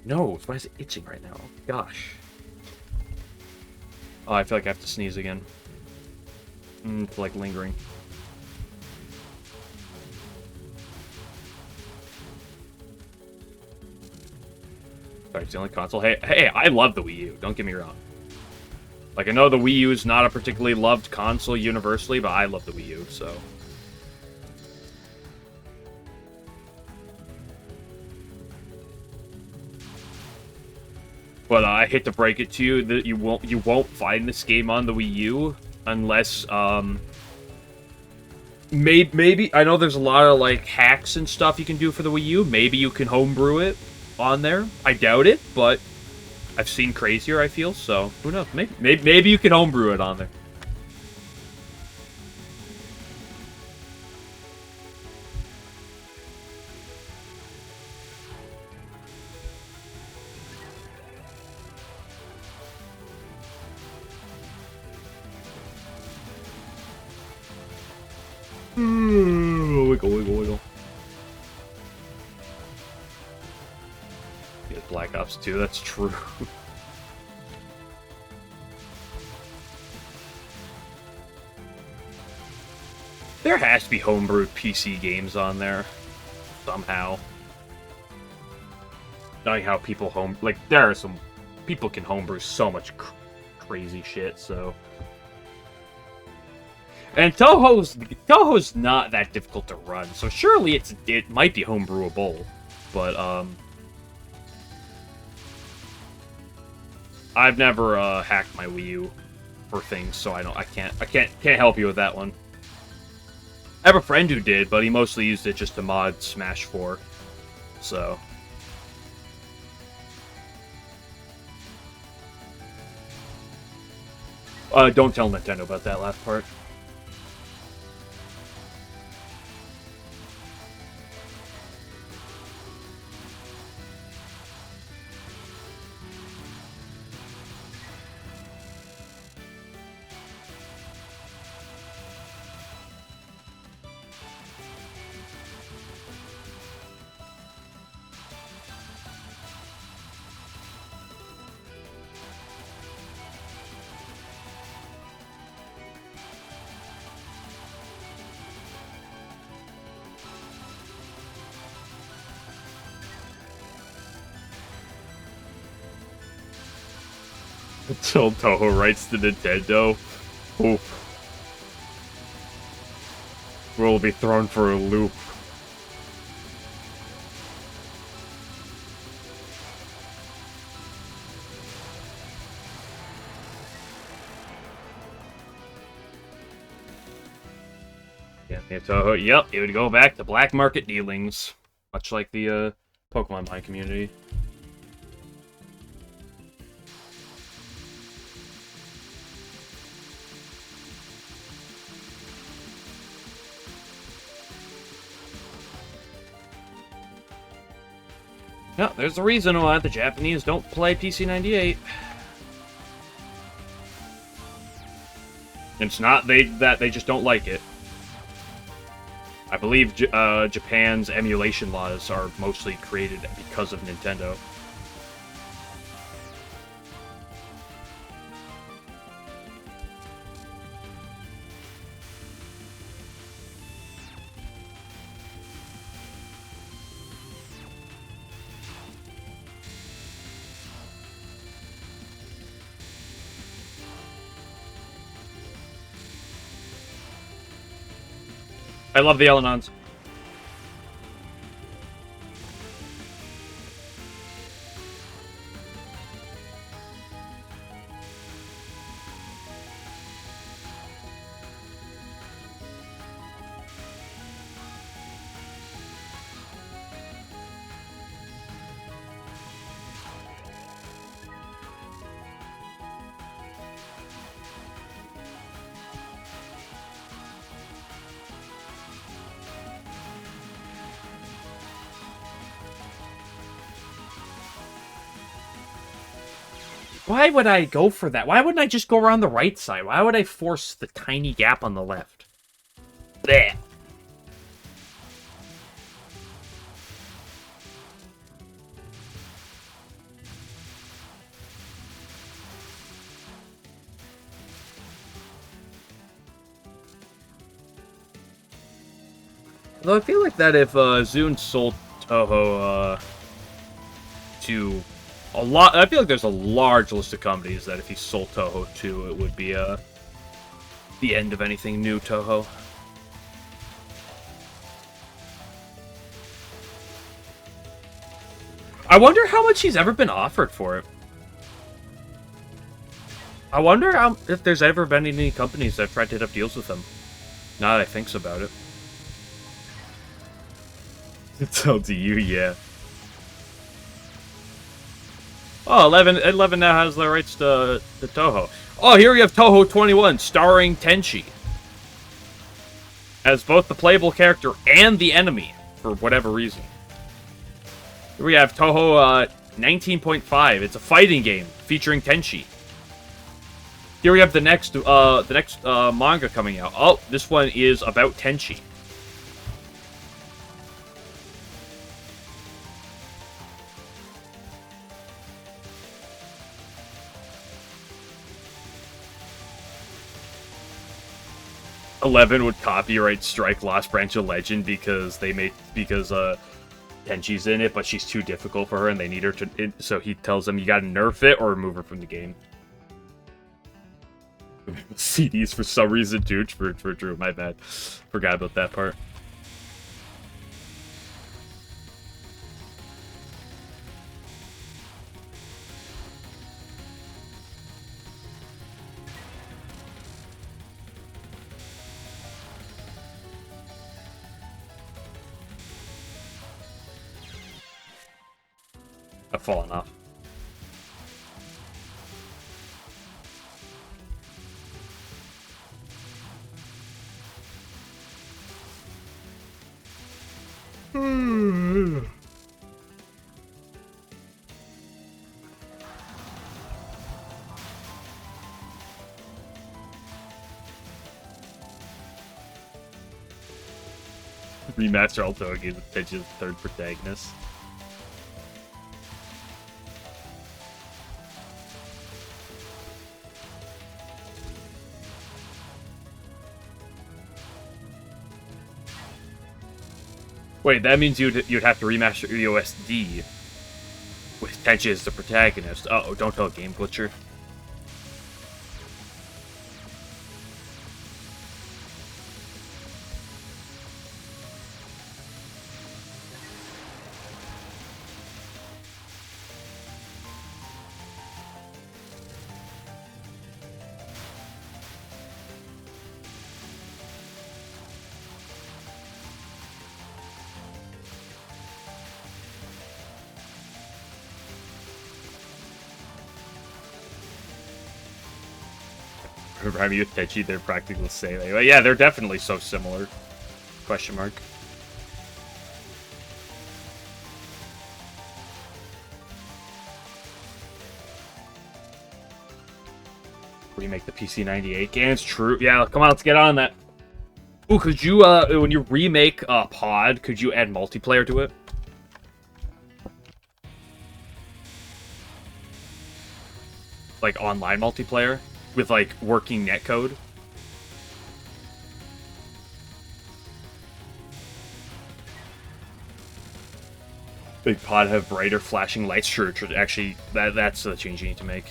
No, why is it itching right now? Gosh. Oh, I feel like I have to sneeze again. It's like lingering. Sorry, it's the only console. Hey, I love the Wii U. Don't get me wrong. Like, I know the Wii U is not a particularly loved console universally, but I love the Wii U, so... But I hate to break it to you that you won't find this game on the Wii U unless maybe I know there's a lot of like hacks and stuff you can do for the Wii U. Maybe you can homebrew it on there. I doubt it, but I've seen crazier. I feel so. Who knows? Maybe you can homebrew it on there. Wiggle. Yeah, Black Ops 2, that's true. There has to be homebrewed PC games on there. Somehow. Knowing how people there are some... People can homebrew so much crazy shit, so... And Touhou's not that difficult to run, so surely it might be homebrewable, but I've never hacked my Wii U for things, so I can't help you with that one. I have a friend who did, but he mostly used it just to mod Smash 4. So... don't tell Nintendo about that last part. Until Touhou writes to Nintendo, oof. We'll be thrown for a loop. Yeah, Touhou, yep, it would go back to black market dealings. Much like the Pokemon Mine community. Yeah, there's a reason why the Japanese don't play PC-98. It's not that they just don't like it. I believe Japan's emulation laws are mostly created because of Nintendo. I love the LNNs. Why would I go for that? Why wouldn't I just go around the right side? Why would I force the tiny gap on the left? Blech. Though I feel like that if Zune sold Touhou to a lot, I feel like there's a large list of companies that if he sold Touhou to, it would be the end of anything new Touhou. I wonder how much he's ever been offered for it. I wonder if there's ever been any companies that have tried to hit up deals with him. Now that I think about it. It's LDU, yeah. Oh, 11 now has the rights to Touhou. Oh, here we have Touhou 21, starring Tenchi. As both the playable character and the enemy, for whatever reason. Here we have Touhou 19.5. It's a fighting game featuring Tenchi. Here we have the next manga coming out. Oh, this one is about Tenchi. Eleven would copyright strike Lost Branch of Legend because Tenchi's in it, but she's too difficult for her and they need her to. So he tells them you gotta nerf it or remove her from the game. CDs for some reason too. For Drew, my bad. Forgot about that part. I've fallen off. Remaster Alto again with Tenchi's third protagonist. Wait, that means you'd have to remaster EOSD with Tenchi as the protagonist. Uh-oh, don't tell Game Glitcher. Remy with Tenchi, they're practically the same. Anyway, yeah, they're definitely so similar. Question mark. Remake the PC 98 games. True. Yeah, come on, let's get on that. Ooh, could you, when you remake Pod, could you add multiplayer to it? Like online multiplayer? With, like, working netcode? Big Pod have brighter flashing lights? Sure, actually, that's the change you need to make.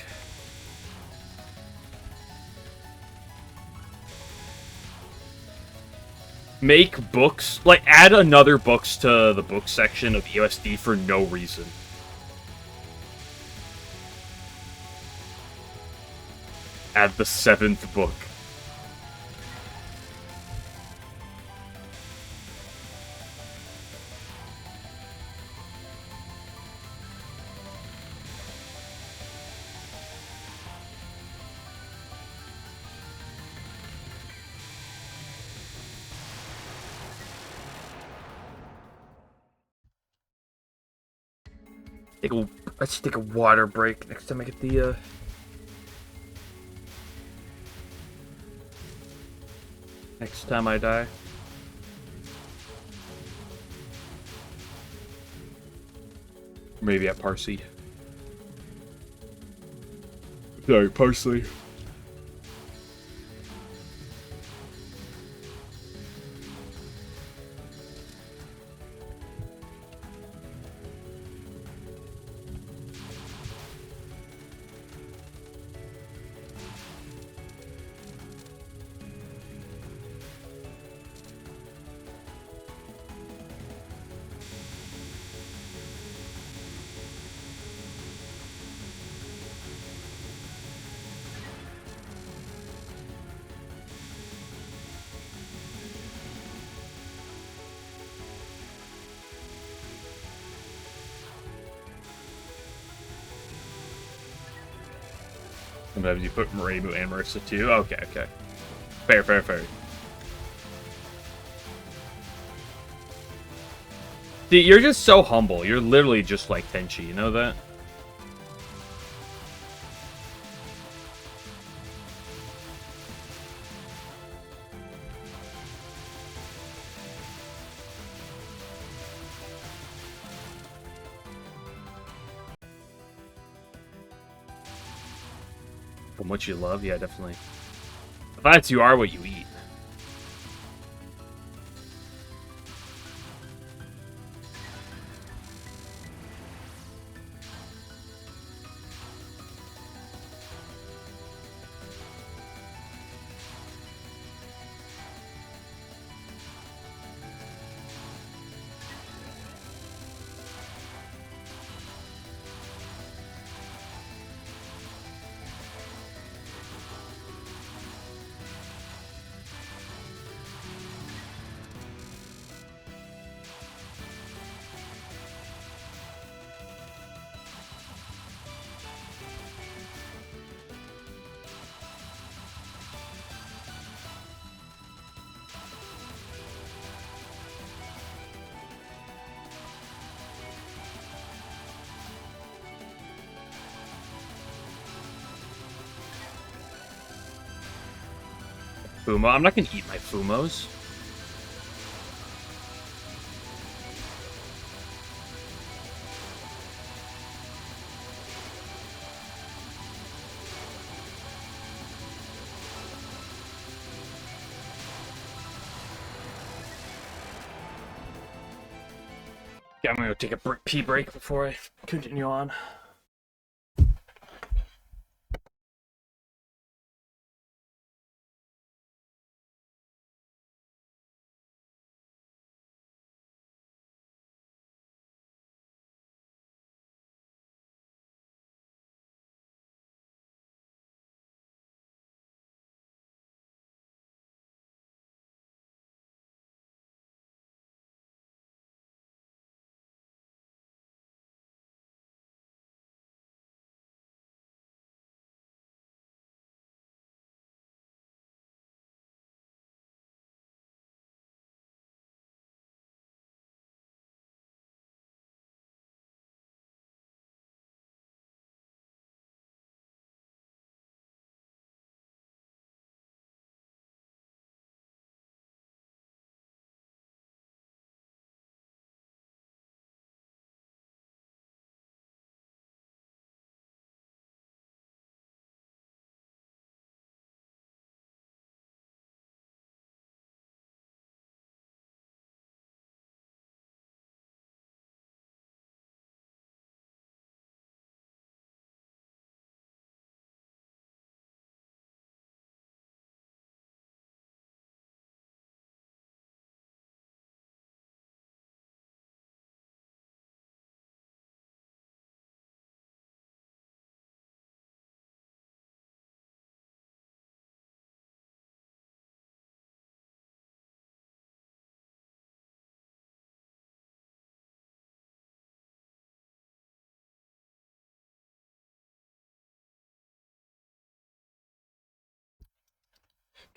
Make books, like, add another books to the book section of EOSD for no reason. Add the 7th book. Let's take a water break next time I get the, next time I die. Maybe at Parsley. Sorry, Parsley. Sometimes you put Maremu and Marissa too. Okay, okay. Fair, fair, fair. See, you're just so humble. You're literally just like Tenchi, you know that? From what you love? Yeah, definitely. Besides, you are what you eat. Fumo. I'm not gonna eat my Fumos. Yeah, I'm gonna go take a pee break before I continue on.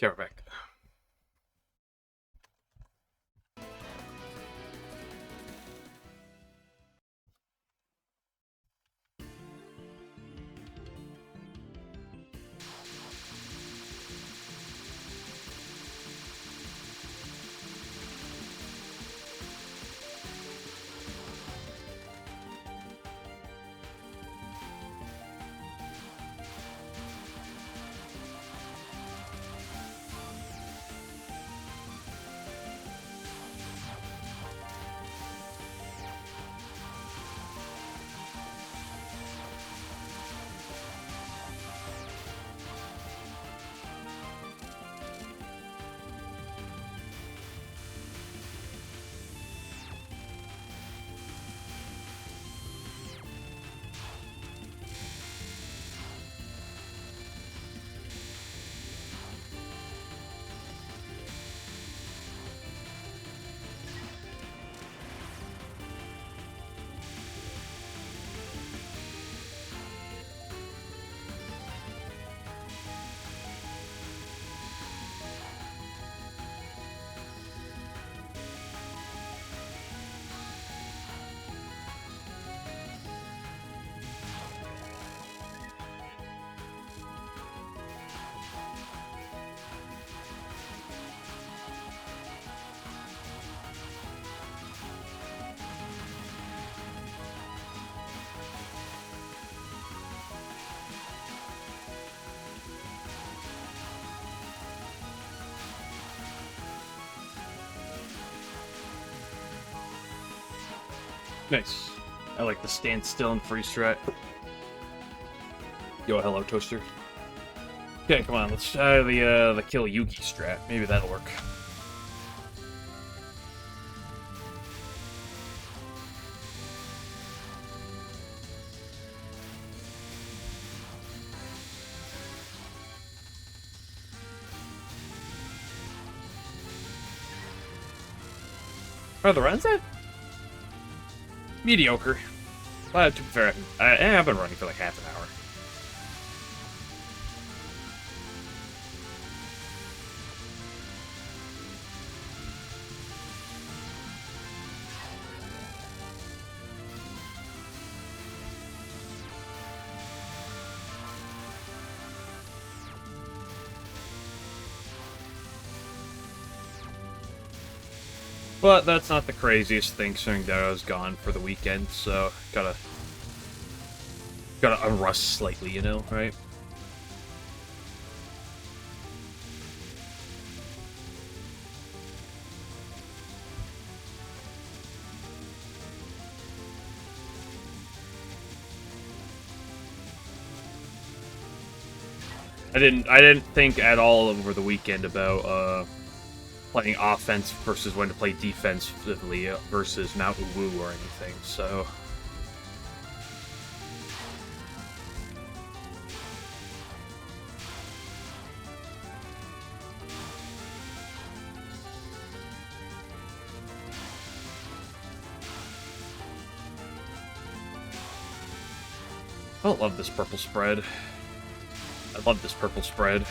Okay, we're back. Nice. I like the stand still and freeze strat. Yo, hello, Toaster. Okay, come on, let's try the kill Yugi strat. Maybe that'll work. Are the runs at? Mediocre. To be fair, I've been running for like half an hour. But that's not the craziest thing, considering that I was gone for the weekend, so gotta unrust slightly, you know, right? I didn't think at all over the weekend about playing offense versus when to play defensively versus Mount Wu or anything, so... I don't love this purple spread. I love this purple spread.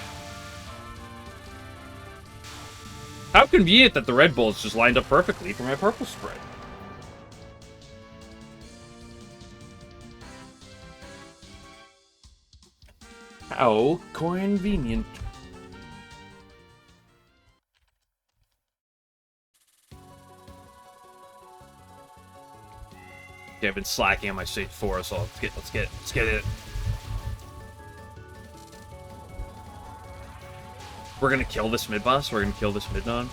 How convenient that the Red Bulls just lined up perfectly for my purple spread. How convenient. Yeah, I've been slacking on my stage 4, so let's get it. We're gonna kill this mid boss. We're gonna kill this mid non.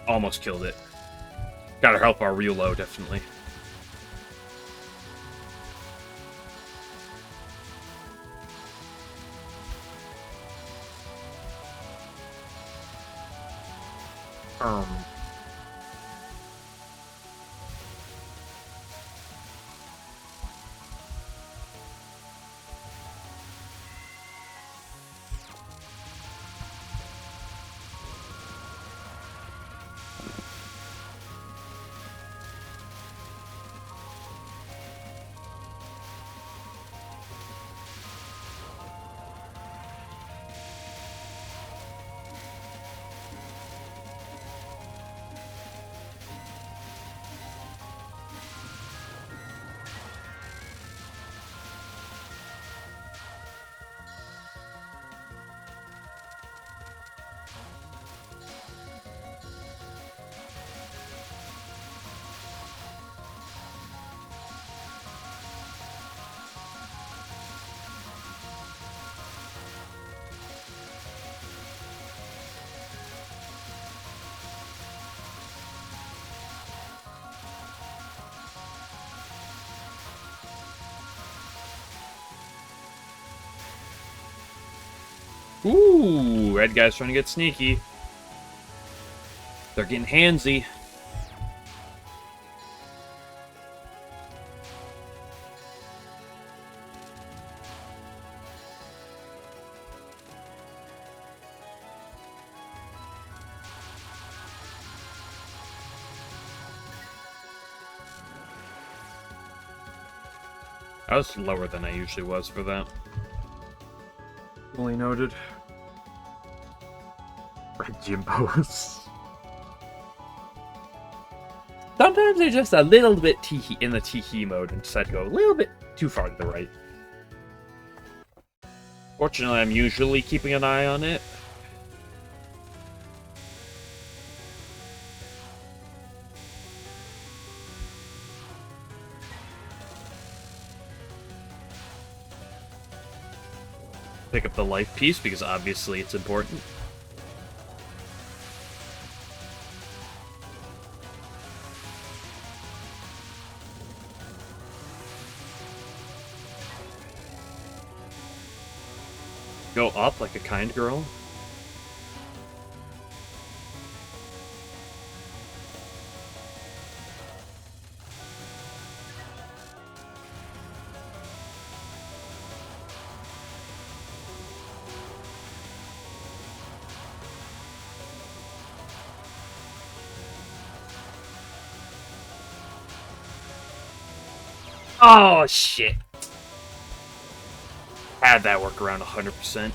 Almost killed it. Gotta help our reload, definitely. Ooh, red guy's trying to get sneaky. They're getting handsy. I was lower than I usually was for that. Fully noted. Red Jimbos. Sometimes they're just a little bit teehee in the teehee mode and decide to go a little bit too far to the right. Fortunately, I'm usually keeping an eye on it. Pick up the life piece because obviously it's important. Go up like a kind girl. Oh, shit. Had that work around 100%.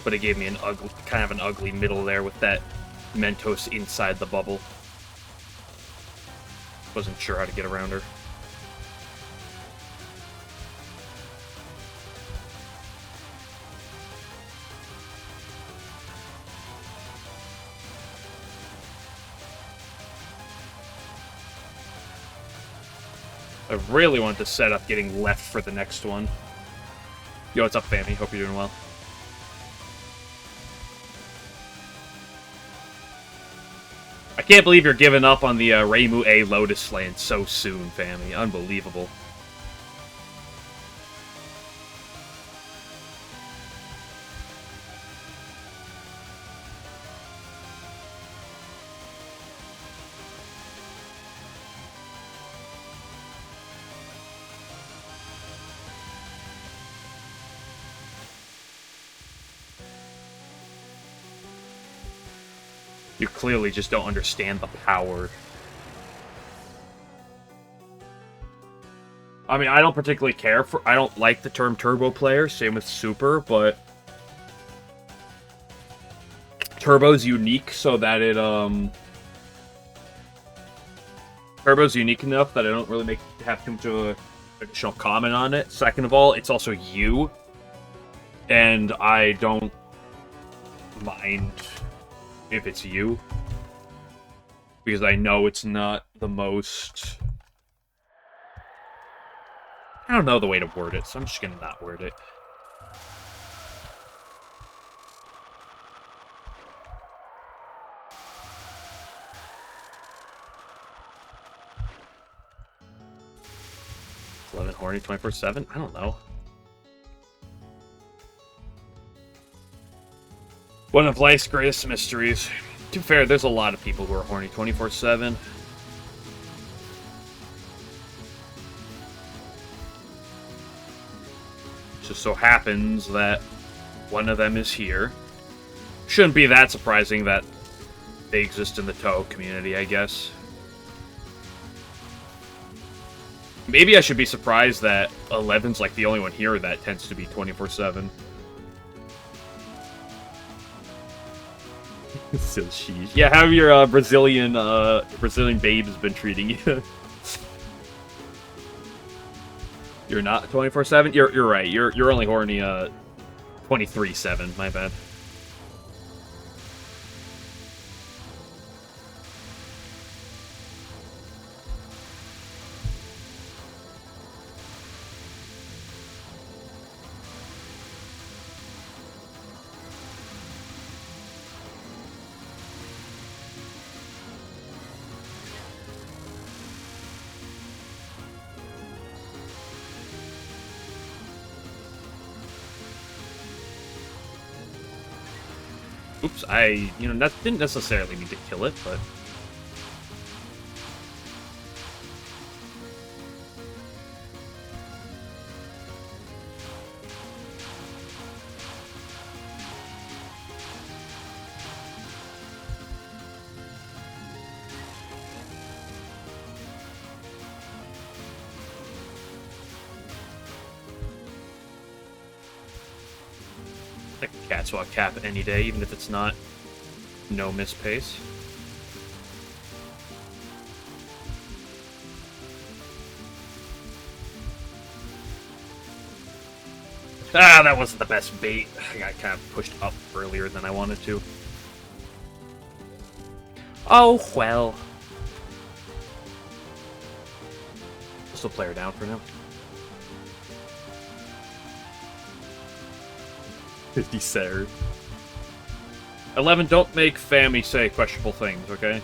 But it gave me an ugly, kind of an ugly middle there with that Mentos inside the bubble. Wasn't sure how to get around her. I really wanted to set up getting left for the next one. Yo, what's up, family? Hope you're doing well. I can't believe you're giving up on the Reimu A Lotus Land so soon, family. Unbelievable. You clearly just don't understand the power. I mean, I don't particularly care for... I don't like the term Turbo player, same with Super, but... Turbo's unique so that it, Turbo's unique enough that I don't really have too much of a additional comment on it. Second of all, it's also you. And I don't mind if it's you, because I know it's not the most... I don't know the way to word it, so I'm just gonna not word it. Horny 24/7? I don't know. One of life's greatest mysteries. To be fair, there's a lot of people who are horny 24/7. Just so happens that one of them is here. Shouldn't be that surprising that they exist in the Touhou community, I guess. Maybe I should be surprised that 11's like the only one here that tends to be 24/7. So sheesh. Yeah, how have your Brazilian babes been treating you? You're not 24/7? You're right. You're only horny 23/7. My bad. Oops, didn't necessarily mean to kill it, but... I can cat swap cap any day, even if it's not no miss pace. Ah, that wasn't the best bait. I got kind of pushed up earlier than I wanted to. Oh, well. Still play her down for now. 50 Sarah. 11, don't make Fammy say questionable things, okay?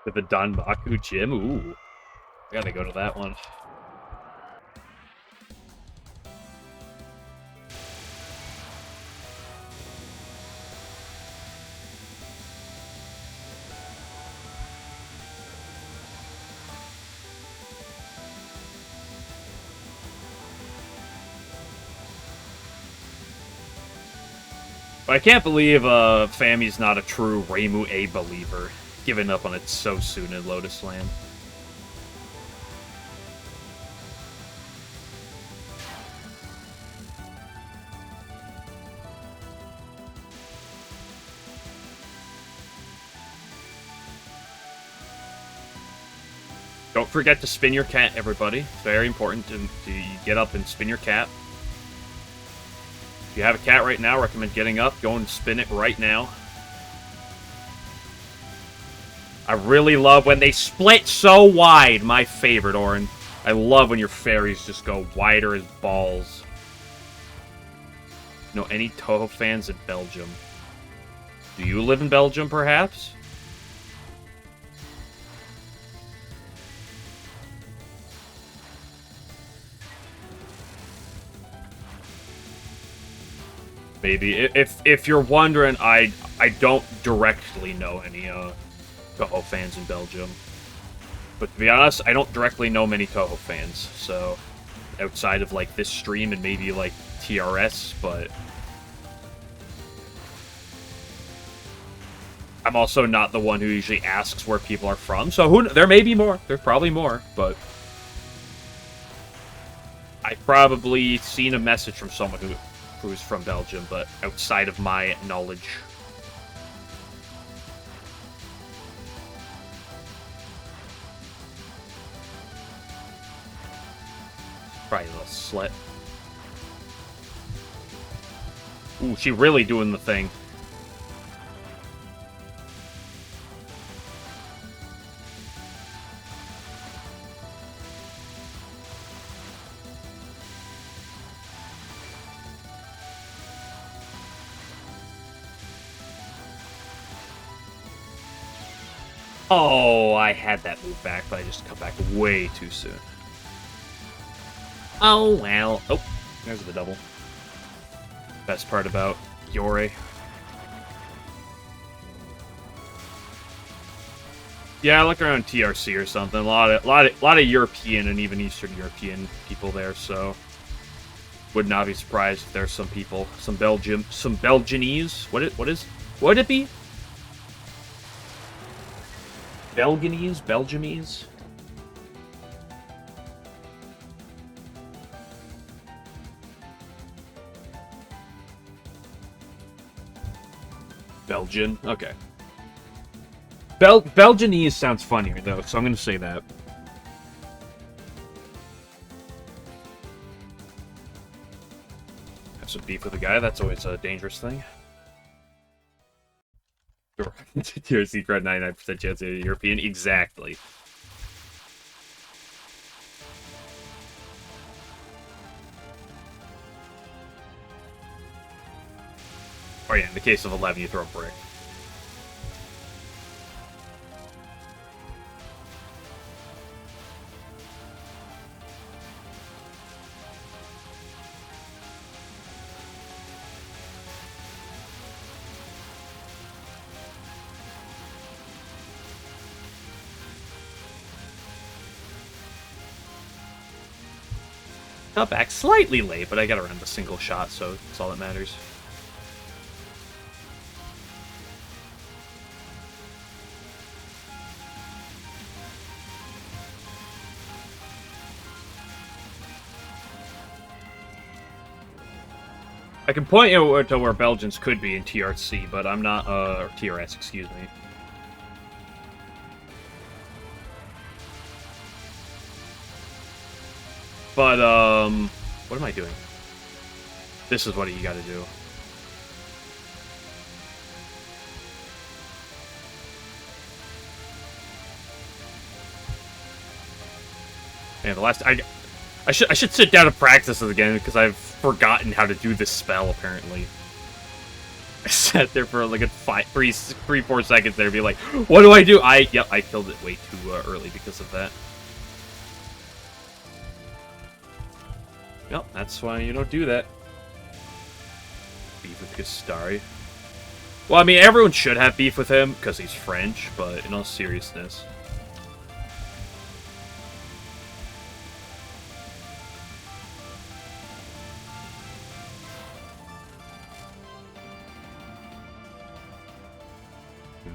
To the Danbaku gym? Ooh. I gotta go to that one. But I can't believe Fammy's not a true Reimu A believer, giving up on it so soon in Lotus Land. Don't forget to spin your cat, everybody. It's very important to get up and spin your cat. If you have a cat right now, recommend getting up, go and spin it right now. I really love when they split so wide. My favorite, Orin. I love when your fairies just go wider as balls. Know any Touhou fans in Belgium? Do you live in Belgium, perhaps? Maybe. If you're wondering, I don't directly know any Touhou fans in Belgium. But to be honest, I don't directly know many Touhou fans, so outside of like this stream and maybe like TRS, but I'm also not the one who usually asks where people are from, so there may be more. There's probably more, but I've probably seen a message from someone who's from Belgium, but outside of my knowledge. Probably a little slut. Ooh, she really doing the thing. Oh, I had that move back, but I just come back way too soon. Oh, well. Oh, there's the double. Best part about Yori. Yeah, I look around TRC or something. A lot of European and even Eastern European people there, so would not be surprised if there's some people, some Belgianese. What would it be? Belgiumese? Belgian? Okay. Belgianese sounds funnier, though, so I'm going to say that. Have some beef with a guy, that's always a dangerous thing. TRC crowd 99% chance of European. Exactly. Oh yeah, in the case of 11, you throw a brick. Got back slightly late, but I got around the single shot, so that's all that matters. I can point you to where Belgians could be in TRC, but I'm not, or TRS, excuse me. But, what am I doing? This is what you gotta do. Man, the last, I should sit down and practice this again, because I've forgotten how to do this spell, apparently. I sat there for like a 4 seconds there, be like, what do I do? Yep, I killed it way too early because of that. Yep, that's why you don't do that. Beef with Gastari. Well, I mean, everyone should have beef with him, because he's French, but in all seriousness.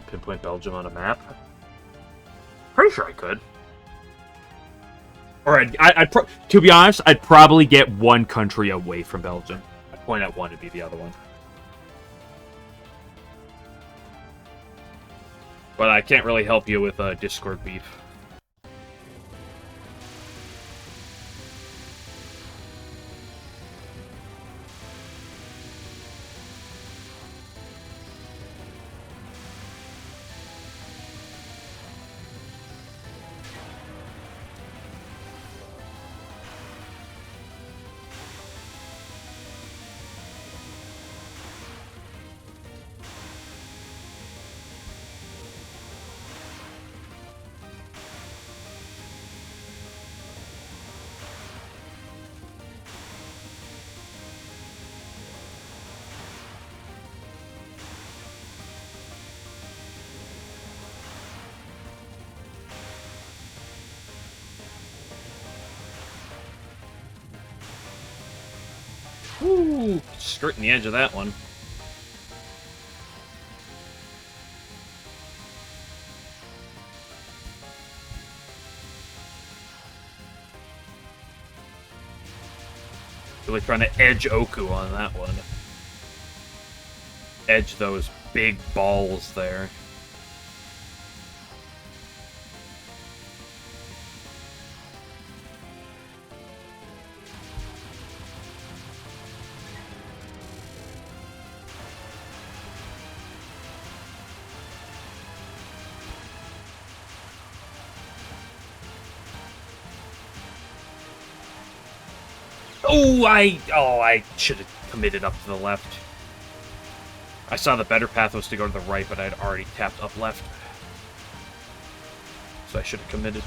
Pinpoint Belgium on a map? Pretty sure I could. Or to be honest, I'd probably get one country away from Belgium. I'd point at one, it'd be the other one. But I can't really help you with Discord beef. Ooh, skirting the edge of that one. Really trying to edge Oku on that one. Edge those big balls there. Oh, I should have committed up to the left. I saw the better path was to go to the right, but I'd already tapped up left. So I should have committed.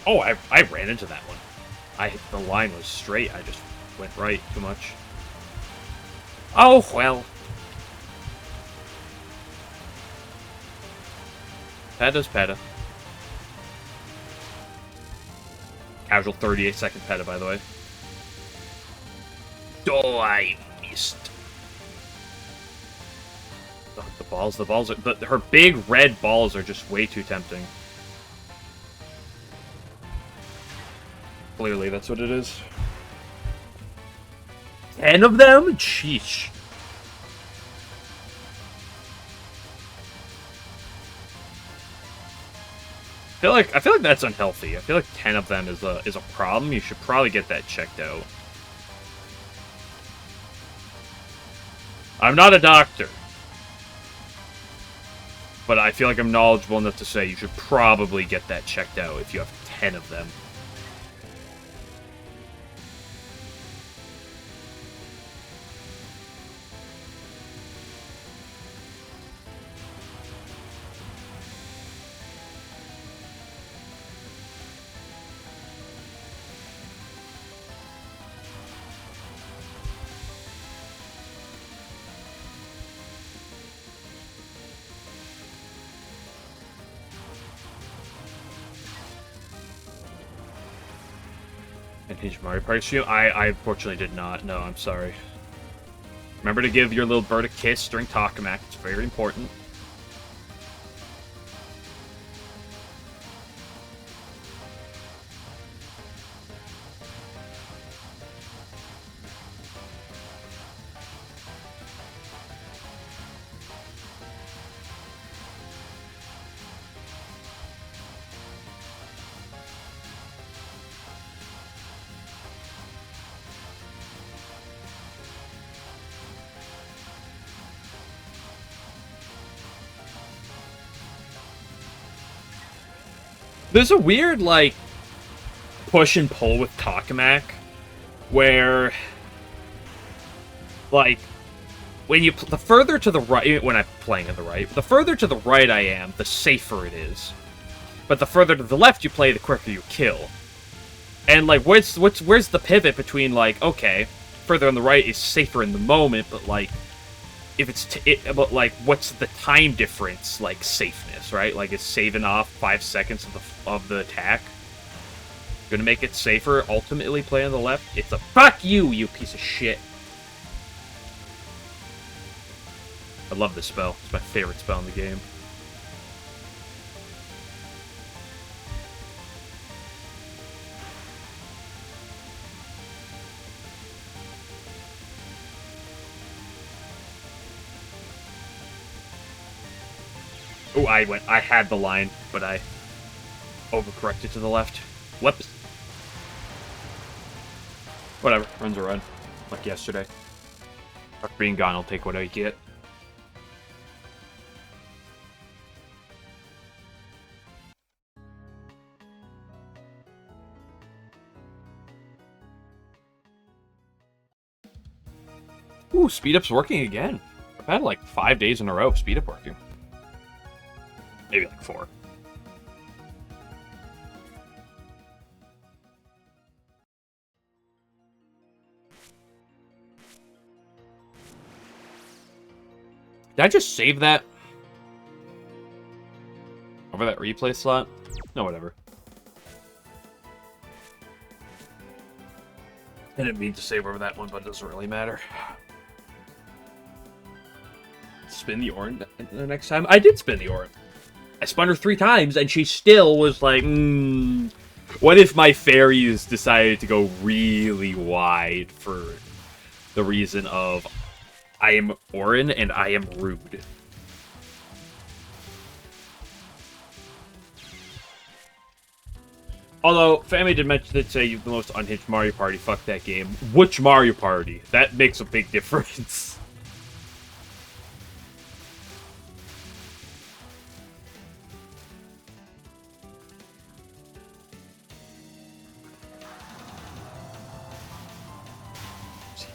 Oh, I ran into that one. The line was straight. I just went right too much. Oh, well. Peta's peta. Casual 38-second peta, by the way. Oh, I missed. The balls are... her big red balls are just way too tempting. Clearly, that's what it is. 10 of them? Sheesh. I feel like that's unhealthy. I feel like 10 of them is a problem. You should probably get that checked out. I'm not a doctor, but I feel like I'm knowledgeable enough to say you should probably get that checked out if you have 10 of them. Mario Party stream? I unfortunately did not. No, I'm sorry. Remember to give your little bird a kiss during Tokamak. It's very important. There's a weird, like, push and pull with Tokamak, where, like, when you the further to the right, when I'm playing on the right, the further to the right I am, the safer it is. But the further to the left you play, the quicker you kill. And, like, where's the pivot between, like, okay, further on the right is safer in the moment, but, like, if it's but like, what's the time difference? Like safeness, right? Like, is saving off 5 seconds of the attack gonna make it safer? Ultimately, play on the left. It's a fuck you, you piece of shit. I love this spell. It's my favorite spell in the game. Oh, I had the line, but I overcorrected to the left. Whoops. Whatever, runs a run. Like yesterday. After being gone, I'll take what I get. Ooh, speed up's working again. I've had like 5 days in a row of speed up working. Maybe like 4. Did I just save that? Over that replay slot? No, whatever. I didn't mean to save over that one, but it doesn't really matter. Spin the Orin the next time? I did spin the Orin. I spun her 3 times, and she still was like, what if my fairies decided to go really wide for the reason of I am Orin and I am rude? Although, Family did say the most unhinged Mario Party. Fuck that game. Which Mario Party? That makes a big difference.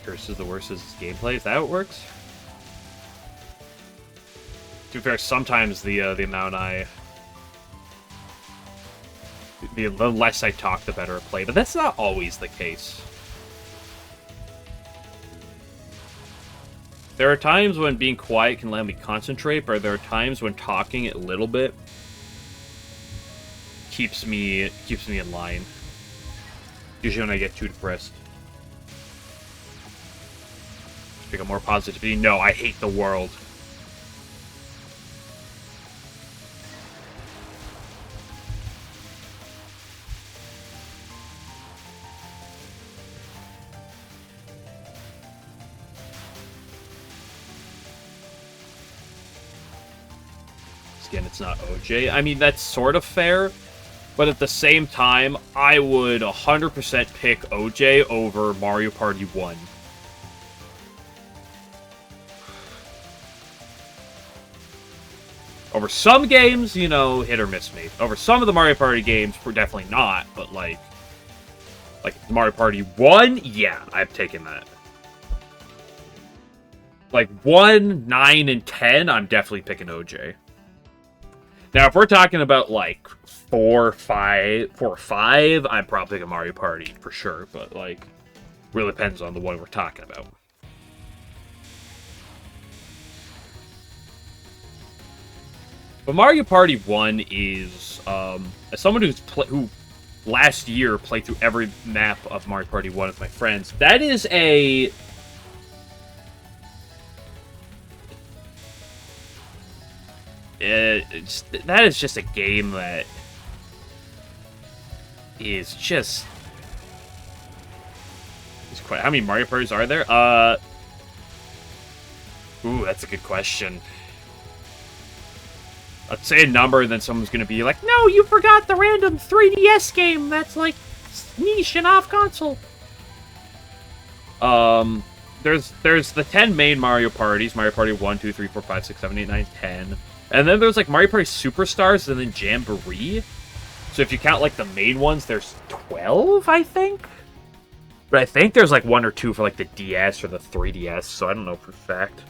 Curse is the worst as gameplay. Is that how it works? To be fair, sometimes the amount the less I talk, the better I play, but that's not always the case. There are times when being quiet can let me concentrate, but there are times when talking a little bit keeps me in line. Usually when I get too depressed. Pick up more positivity. No, I hate the world. Again, it's not OJ. I mean, that's sort of fair, but at the same time, I would 100% pick OJ over Mario Party 1. Over some games, you know, hit or miss me. Over some of the Mario Party games, we're definitely not, but like Mario Party 1, yeah, I've taken that. Like 1, 9, and 10, I'm definitely picking OJ. Now, if we're talking about like 4 or 5, I'm probably picking Mario Party for sure, but like, really depends on the one we're talking about. But Mario Party 1 is, as someone who last year played through every map of Mario Party 1 with my friends, that is a... that is just a game that is just... It's quite, how many Mario Parties are there? Ooh, that's a good question. I'd say a number, and then someone's going to be like, no, you forgot the random 3DS game that's, like, niche and off-console. There's the 10 main Mario Parties. Mario Party 1, 2, 3, 4, 5, 6, 7, 8, 9, 10. And then there's, like, Mario Party Superstars and then Jamboree. So if you count, like, the main ones, there's 12, I think? But I think there's, like, 1 or 2 for, like, the DS or the 3DS, so I don't know for a fact.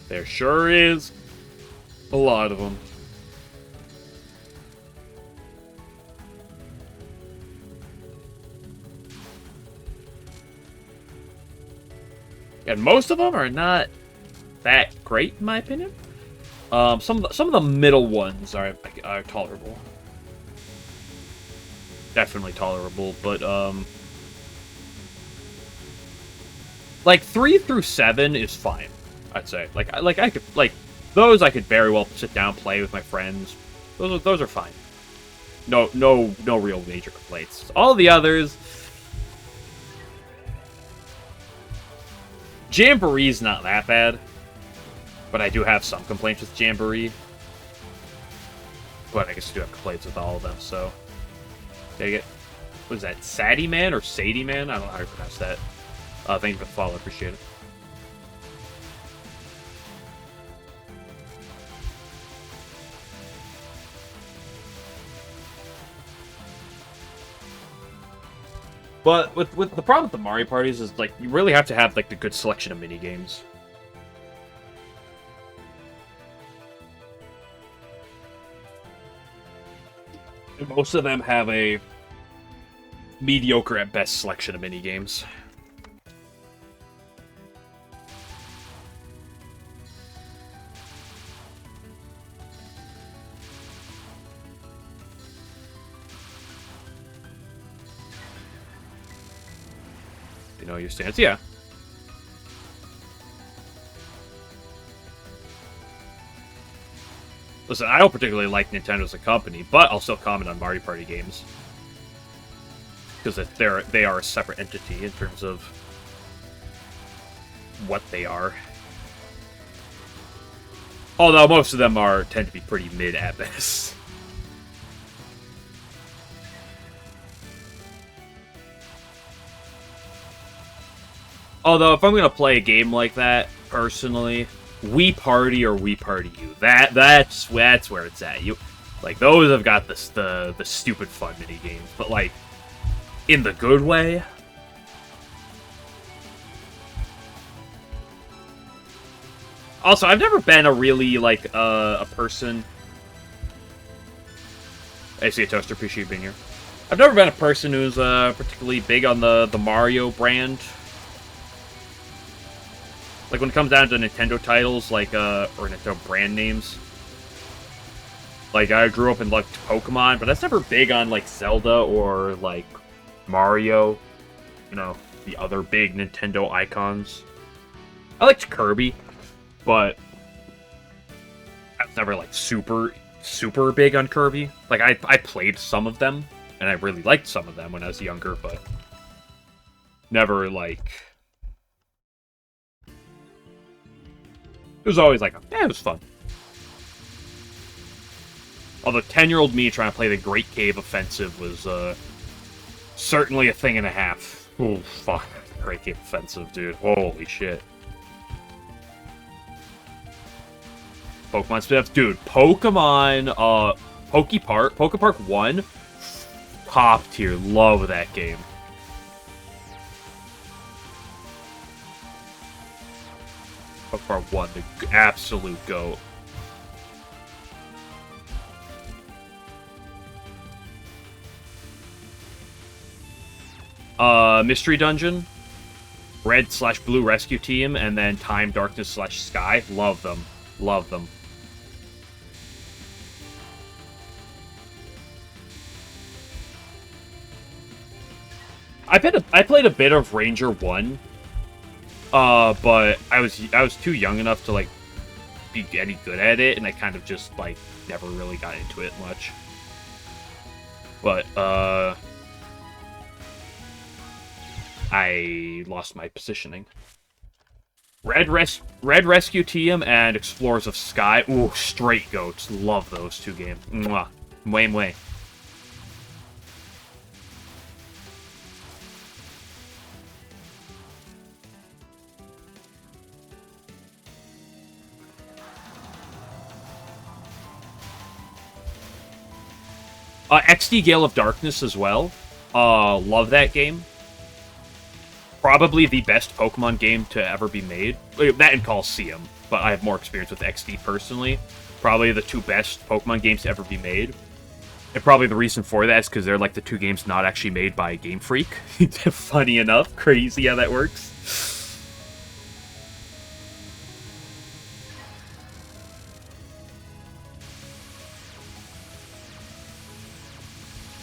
There sure is a lot of them. And most of them are not that great, in my opinion. Some of the middle ones are tolerable. Definitely tolerable, but like 3 through 7 is fine. I'd say I could those I could very well sit down and play with my friends. Those are fine. No real major complaints. All the others, Jamboree's not that bad, but I do have some complaints with Jamboree. But I guess I do have complaints with all of them. So take it. What is that? Sadie Man or Sadie Man? I don't know how to pronounce that. Thank you for the follow. Appreciate it. But with the problem with the Mario parties is, like, you really have to have, like, the good selection of minigames. And most of them have a mediocre at best selection of minigames. You know your stance? Yeah. Listen, I don't particularly like Nintendo as a company, but I'll still comment on Mario Party games. Because they are a separate entity in terms of what they are. Although most of them tend to be pretty mid at best. Although, if I'm going to play a game like that, personally, Wii Party or Wii Party U, that's where it's at. Like, those have got the stupid fun mini games, but, like, in the good way. Also, I've never been a really, like, a person... I see a toaster, appreciate you being here. I've never been a person who's particularly big on the Mario brand. Like, when it comes down to Nintendo titles, like, or Nintendo brand names. Like, I grew up and liked Pokemon, but that's never big on, like, Zelda or, like, Mario. You know, the other big Nintendo icons. I liked Kirby, but I was never, like, super big on Kirby. Like, I played some of them, and I really liked some of them when I was younger, but never, like... It was always like, it was fun. Although 10-year-old me trying to play the Great Cave Offensive was certainly a thing and a half. Oh, fuck. Great Cave Offensive, dude. Holy shit. Pokemon spin-offs. Dude, Pokemon, Pokepark 1, top tier. Love that game. Pokemon 1, the absolute GOAT. Mystery Dungeon, Red/Blue Rescue Team, and then Time, Darkness/Sky. Love them. Love them. I played a bit of Ranger 1. But I was too young enough to, like, be any good at it, and I kind of just, like, never really got into it much. But, I lost my positioning. Red Rescue Team and Explorers of Sky. Ooh, straight goats. Love those two games. Mwah. Mwah. XD Gale of Darkness as well. Love that game. Probably the best Pokemon game to ever be made. That and Coliseum, but I have more experience with XD personally. Probably the two best Pokemon games to ever be made. And probably the reason for that is because they're like the two games not actually made by Game Freak. Funny enough. Crazy how that works.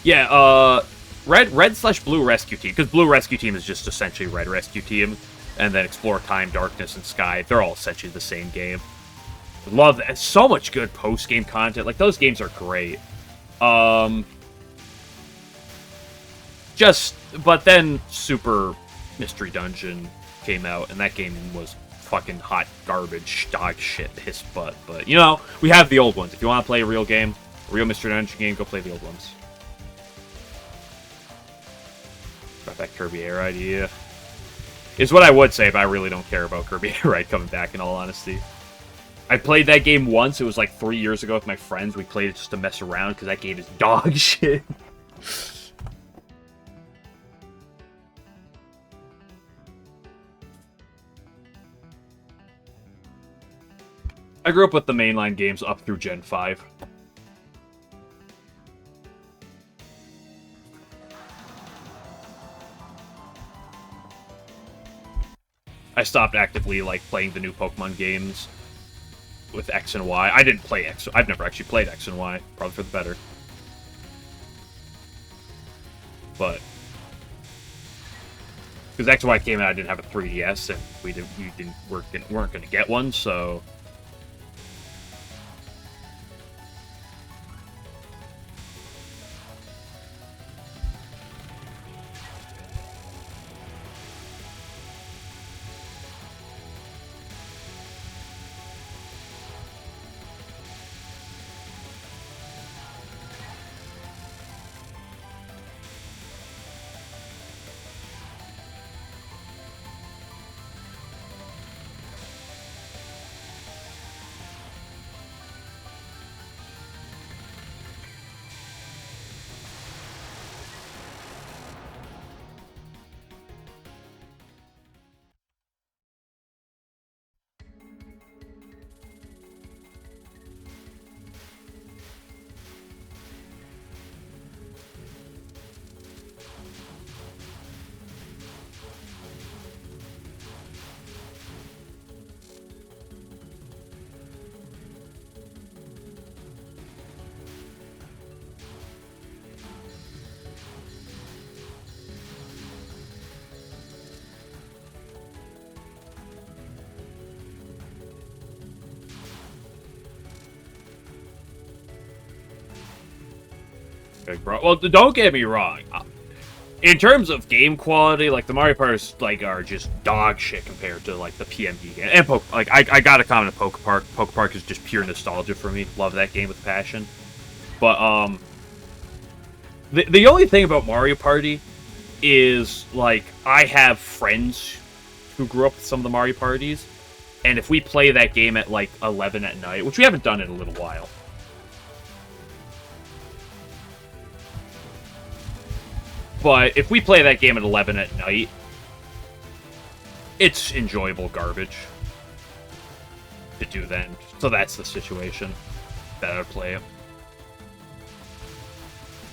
Yeah, Red/Blue Rescue Team, because Blue Rescue Team is just essentially Red Rescue Team, and then Explore Time, Darkness, and Sky. They're all essentially the same game. Love that. So much good post-game content. Like, those games are great. But then Super Mystery Dungeon came out, and that game was fucking hot garbage, dog shit, piss butt. But, you know, we have the old ones. If you want to play a real game, a real Mystery Dungeon game, go play the old ones. That Kirby Air idea is what I would say, but I really don't care about Kirby Air coming back, in all honesty. I played that game once. It was like 3 years ago with my friends. We played it just to mess around because that game is dog shit. I grew up with the mainline games up through Gen 5. I stopped actively, like, playing the new Pokemon games with X and Y. I didn't play X. I've never actually played X and Y. Probably for the better. But because X and Y came out, I didn't have a 3DS, and we weren't going to get one, so. Well, don't get me wrong. In terms of game quality, like the Mario Party like are just dog shit compared to like the PMD game. And I gotta comment on Poke Park. Poke Park is just pure nostalgia for me. Love that game with passion. But the only thing about Mario Party is like I have friends who grew up with some of the Mario Parties, and if we play that game at like 11 at night, which we haven't done in a little while. But if we play that game at 11 at night, it's enjoyable garbage to do then. So that's the situation that I would play it.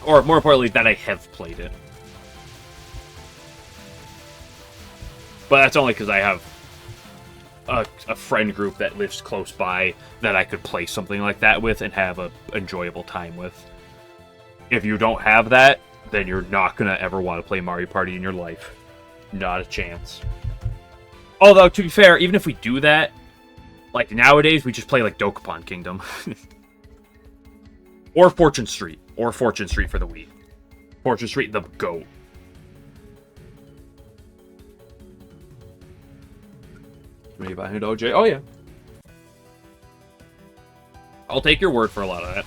Or more importantly, that I have played it. But that's only because I have a friend group that lives close by that I could play something like that with and have an enjoyable time with. If you don't have that, then you're not going to ever want to play Mario Party in your life. Not a chance. Although, to be fair, even if we do that, like nowadays, we just play like Dokapon Kingdom. Or Fortune Street. Or Fortune Street for the Wii. Fortune Street, the GOAT. Maybe behind OJ. Oh, yeah. I'll take your word for a lot of that.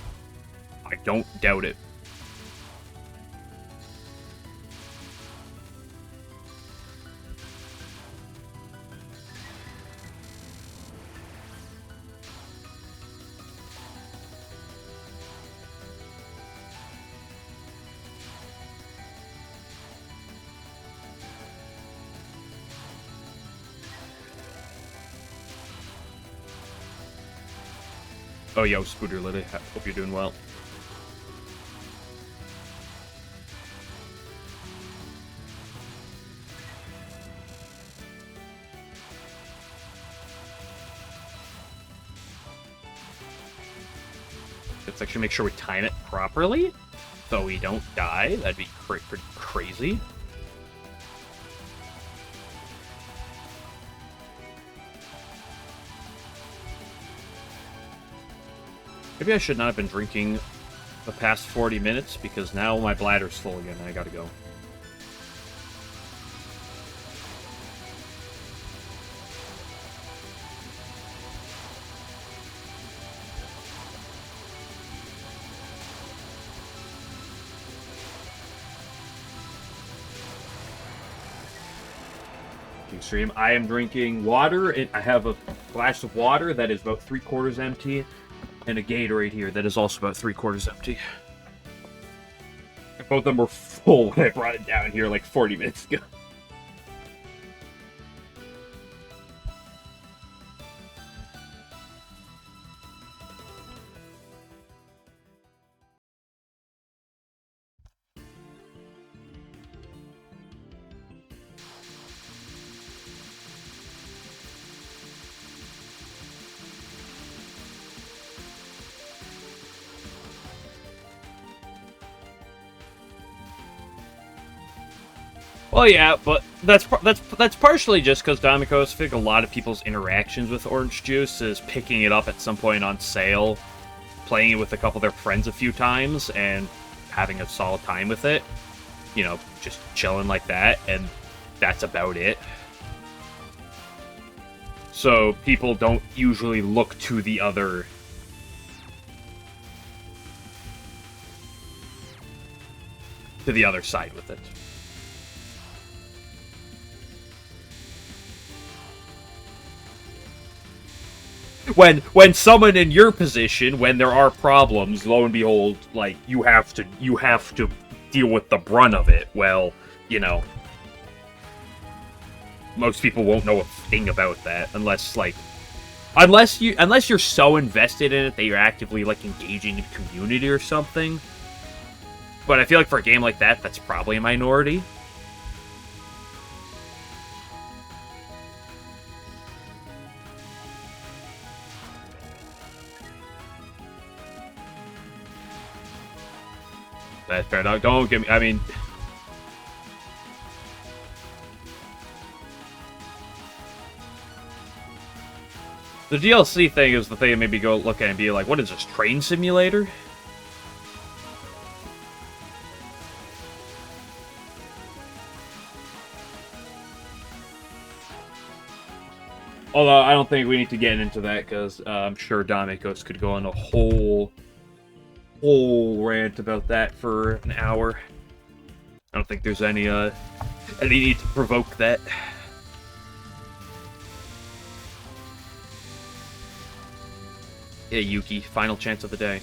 I don't doubt it. Oh, yo, Scooter Liddy. Hope you're doing well. Let's actually make sure we time it properly so we don't die. That'd be pretty crazy. Maybe I should not have been drinking the past 40 minutes, because now my bladder's full again and I gotta go. Stream. I am drinking water. I have a glass of water that is about 3/4 empty, and a Gatorade here that is also about 3/4 empty. Both of them were full when I brought it down here like 40 minutes ago. Well, yeah, but that's partially just because Domikos, I think a lot of people's interactions with orange juice is picking it up at some point on sale, playing it with a couple of their friends a few times, and having a solid time with it. You know, just chilling like that, and that's about it. So people don't usually look to the other side with it. When someone in your position, when there are problems, lo and behold, like you have to deal with the brunt of it. Well, you know, most people won't know a thing about that unless you're so invested in it that you're actively like engaging in community or something. But I feel like for a game like that, that's probably a minority. That's fair. Don't get me. I mean, the DLC thing is the thing that made me go look at it and be like, what is this, train simulator? Although, I don't think we need to get into that, because I'm sure Domikos could go on a whole rant about that for an hour. I don't think there's any need to provoke that. Yeah, Yuki, final chance of the day.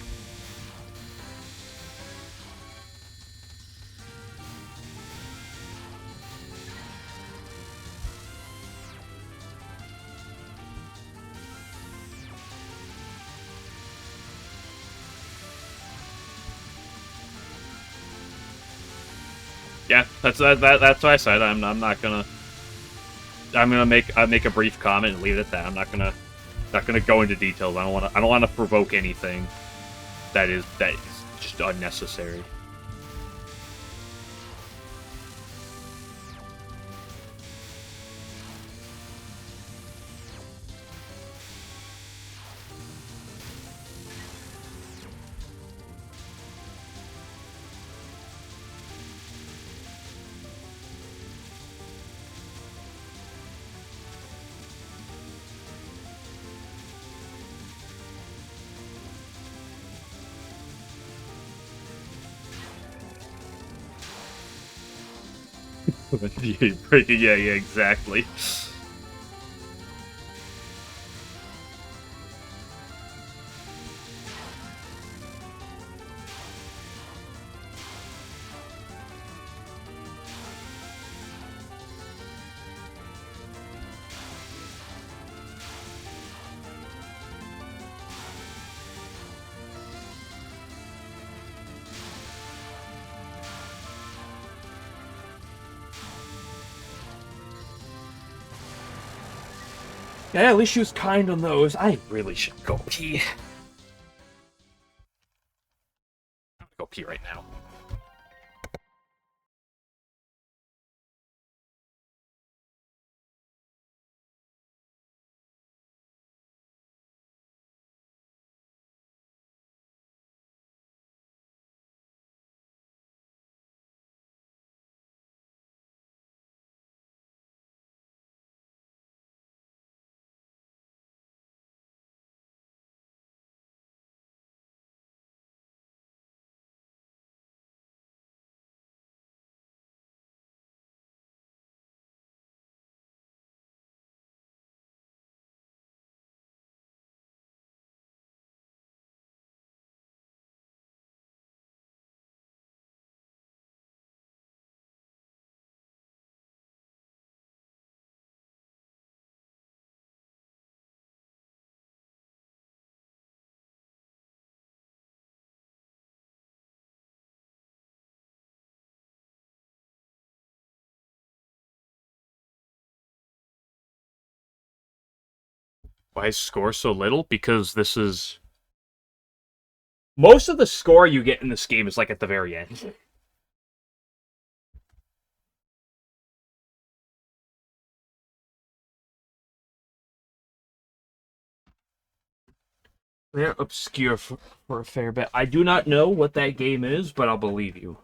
Yeah, that's what I said. I'm not gonna. I'm gonna make a brief comment and leave it at that. I'm not gonna go into details. I don't wanna provoke anything that is just unnecessary. Yeah, exactly. Yeah, at least she was kind on those. I really should go pee. I'm gonna go pee right now. Why is score so little? Because this is... Most of the score you get in this game is like at the very end. They're obscure for a fair bit. I do not know what that game is, but I'll believe you.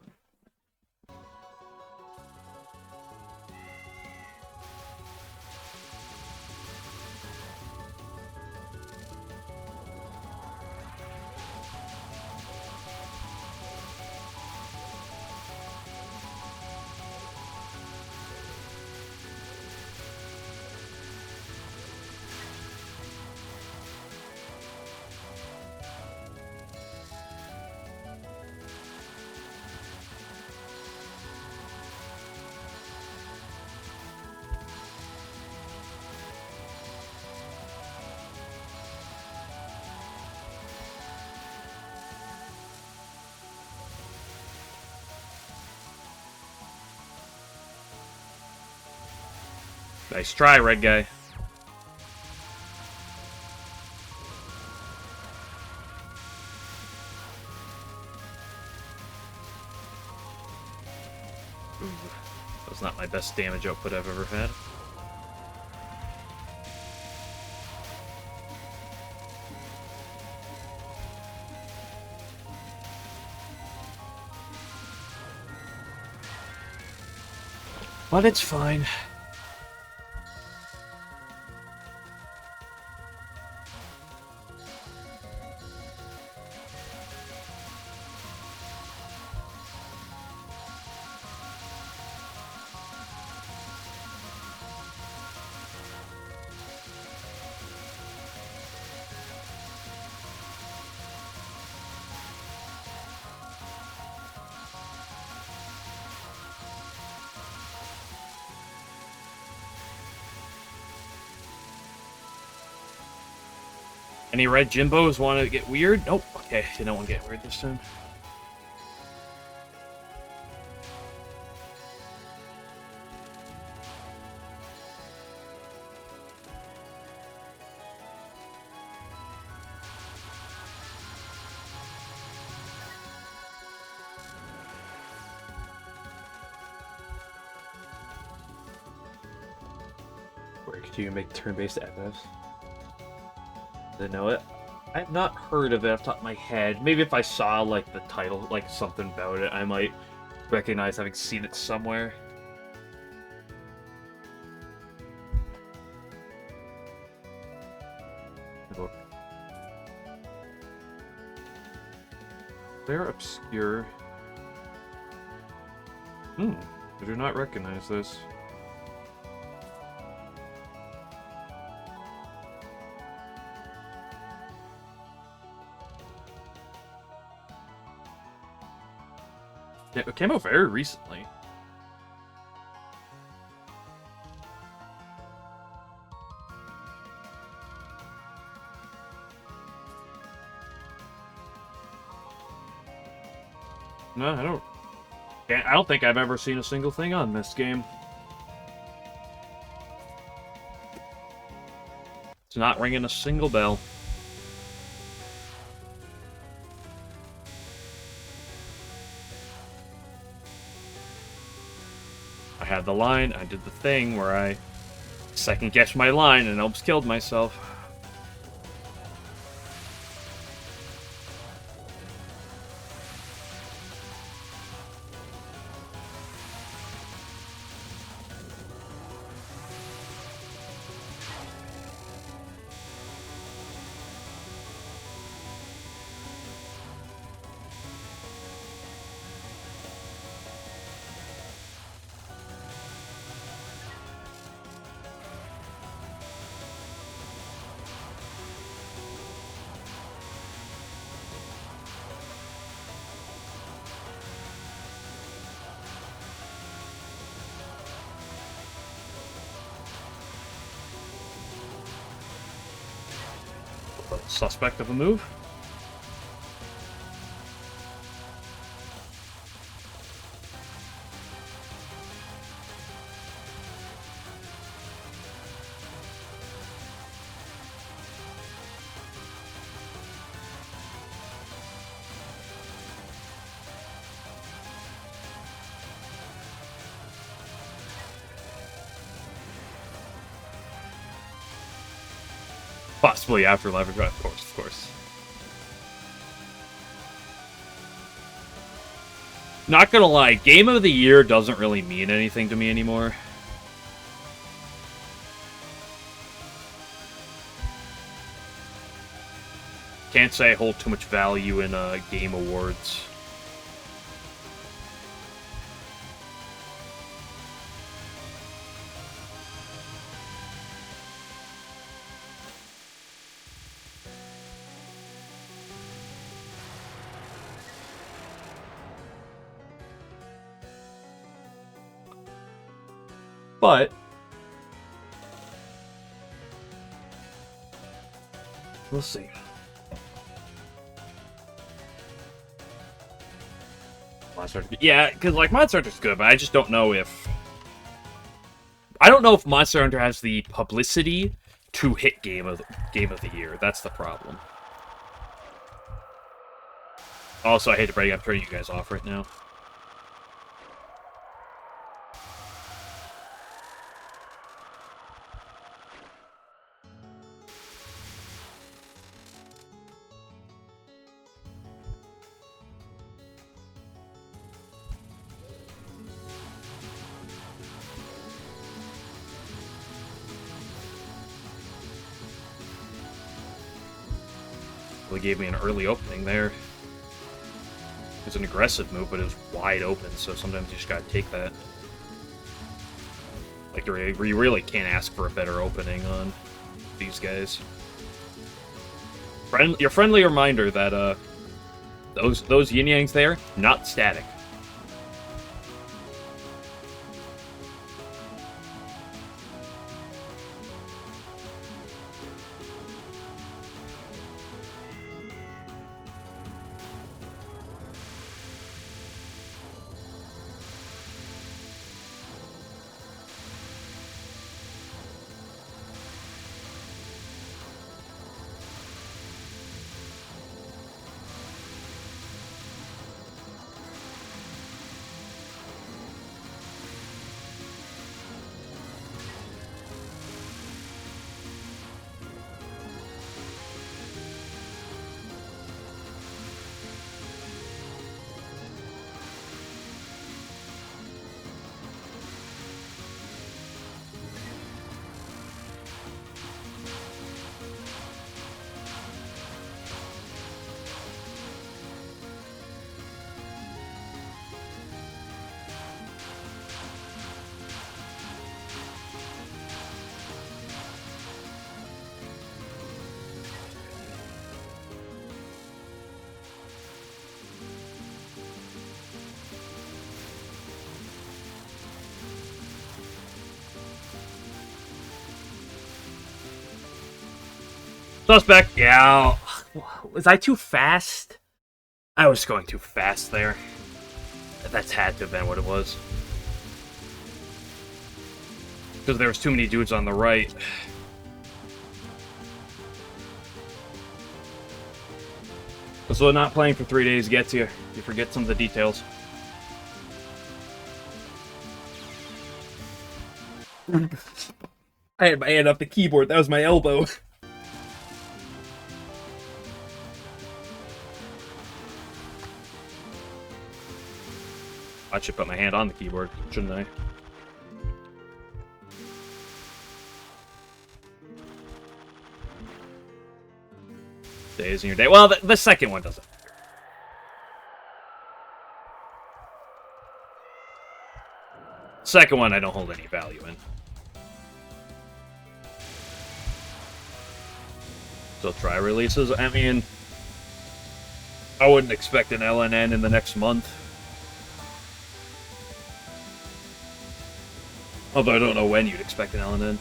Nice try, red guy. That was not my best damage output I've ever had. But it's fine. Any red Jimbos want to get weird? Nope. Okay, they don't want to get weird this time. Where could you make turn-based FFs? Didn't know it. I've not heard of it off the top of my head. Maybe if I saw, like, the title, like, something about it, I might recognize having seen it somewhere. They're obscure. I do not recognize this. It came out very recently. No, I don't think I've ever seen a single thing on this game. It's not ringing a single bell. I had the line, I did the thing where I second-guessed my line and almost killed myself. Suspect of a move. Possibly after Leverage, of course, of course. Not gonna lie, Game of the Year doesn't really mean anything to me anymore. Can't say I hold too much value in game awards. But we'll see. Monster Hunter, yeah, because like Monster Hunter's good, but I just don't know if Monster Hunter has the publicity to hit Game of the Year. That's the problem. Also, I hate to break it, I'm turning you guys off right now. They gave me an early opening there. It was an aggressive move, but it was wide open, so sometimes you just gotta take that. Like, you really can't ask for a better opening on these guys. Your friendly reminder that, those yin-yangs there, not static. Suspect, yeah. Was I too fast? I was going too fast there. That's had to have been what it was. Because there was too many dudes on the right. That's what not playing for 3 days gets you. You forget some of the details. I had my hand up the keyboard. That was my elbow. I should put my hand on the keyboard, shouldn't I? Days in your day. Well, the second one doesn't matter. Second one I don't hold any value in. Still try releases. I mean, I wouldn't expect an LNN in the next month. Although I don't know when you'd expect an LNN.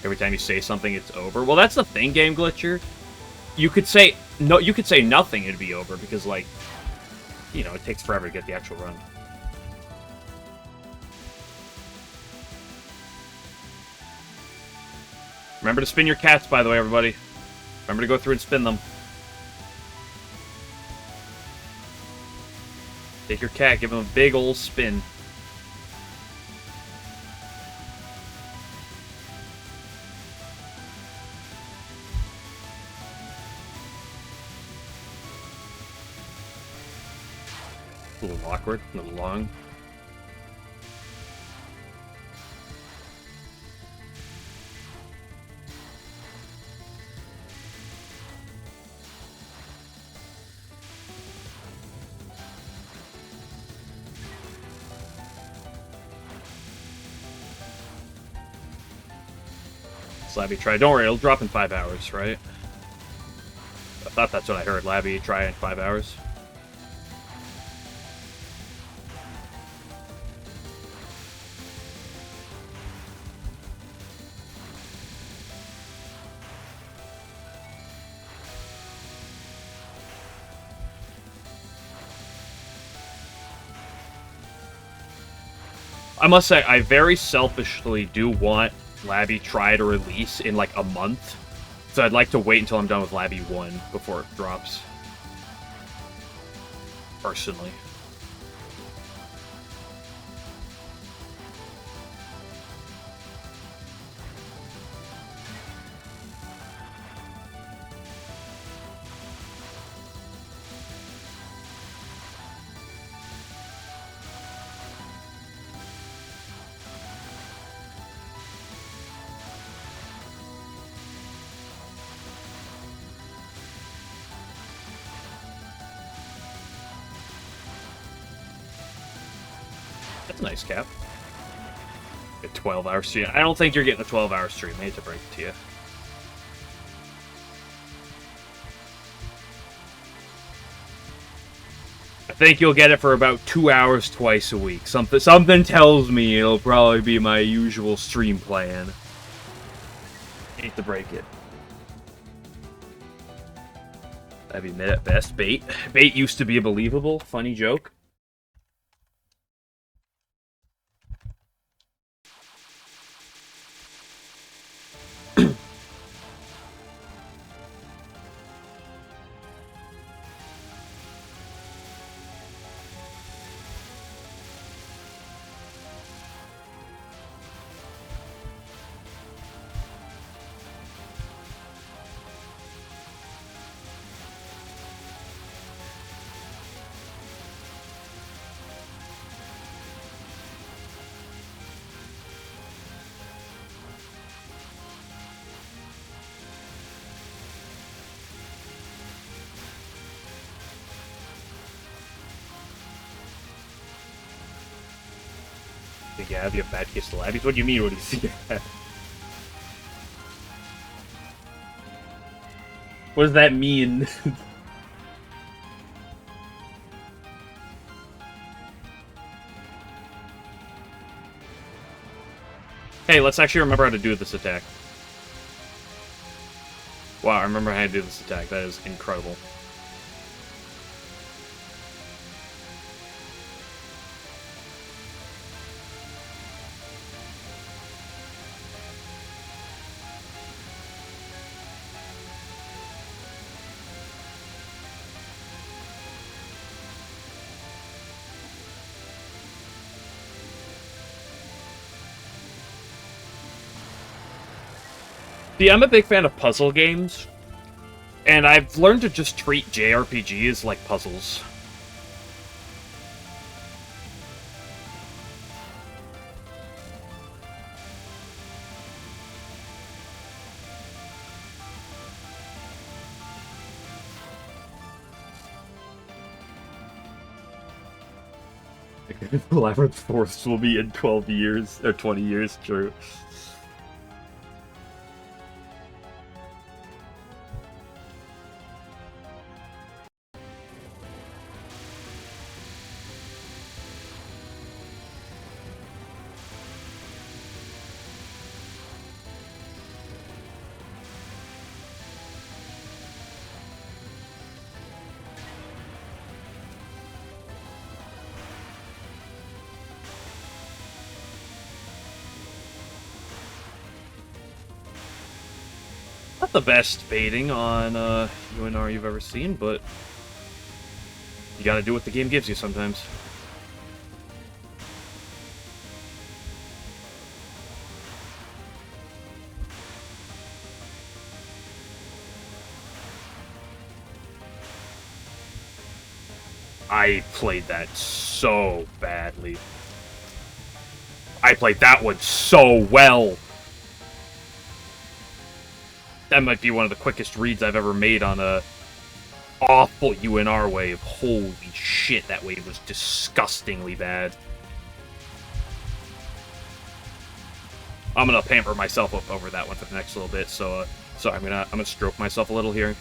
Every time you say something, it's over. Well, that's the thing, Game Glitcher. You could say no. You could say nothing; it'd be over because, like, you know, it takes forever to get the actual run. Remember to spin your cats, by the way, everybody. Remember to go through and spin them. Take your cat, give him a big old spin. A little awkward, a little long. Labby try. Don't worry, it'll drop in 5 hours, right? I thought that's what I heard. Labby try in 5 hours. I must say, I very selfishly do want Labby try to release in like a month. So I'd like to wait until I'm done with Labby 1 before it drops. Personally. That's a nice cap. A 12-hour stream. I don't think you're getting a 12-hour stream. I hate to break it to you. I think you'll get it for about 2 hours twice a week. Something tells me it'll probably be my usual stream plan. I hate to break it. I've admit at best. Bait used to be a believable, funny joke. Yeah, have you have bad case of labbies? What do you mean? What do you see? What does that mean? Hey, let's actually remember how to do this attack. Wow, I remember how to do this attack. That is incredible. See, I'm a big fan of puzzle games, and I've learned to just treat JRPGs like puzzles. Labyrinth Forest will be in 12 years, or 20 years, true. Not the best baiting on UNR you've ever seen, but you gotta do what the game gives you sometimes. I played that so badly. I played that one so well. That might be one of the quickest reads I've ever made on a awful UNR wave. Holy shit, that wave was disgustingly bad. I'm gonna pamper myself up over that one for the next little bit, so I'm gonna stroke myself a little here.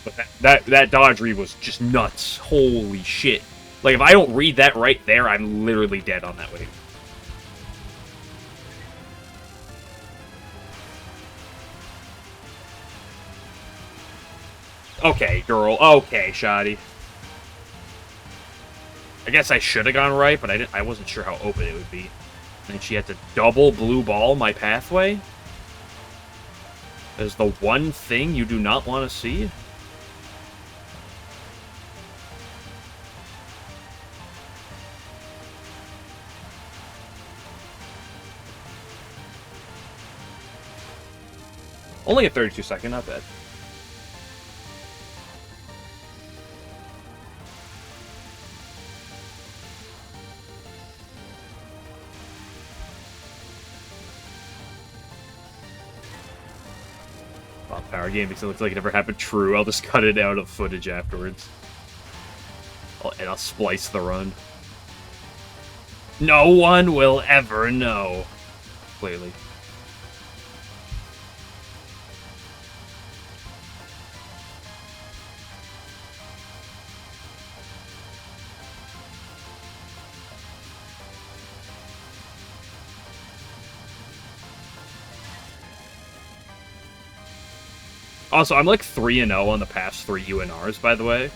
But that dodge read was just nuts. Holy shit. Like, if I don't read that right there, I'm literally dead on that wave. Okay, girl. Okay, shoddy. I guess I should have gone right, but I wasn't sure how open it would be. And she had to double blue ball my pathway? That is the one thing you do not want to see? Only a 32-second, not bad. Power game because it looks like it never happened. True, I'll just cut it out of footage afterwards. And I'll splice the run. No one will ever know. Clearly. Also, I'm like 3-0 on the past 3 UNRs, by the way.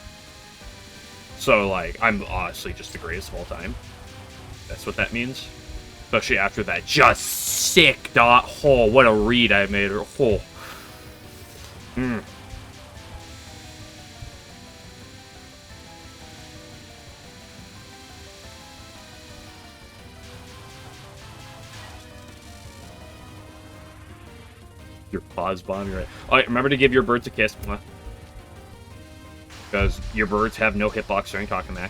So, like, I'm honestly just the greatest of all time. That's what that means. Especially after that just sick dot. Oh, what a read I made. Oh. Your pause bomb, you're right. Oh, remember to give your birds a kiss. Because your birds have no hitbox during Kakamak.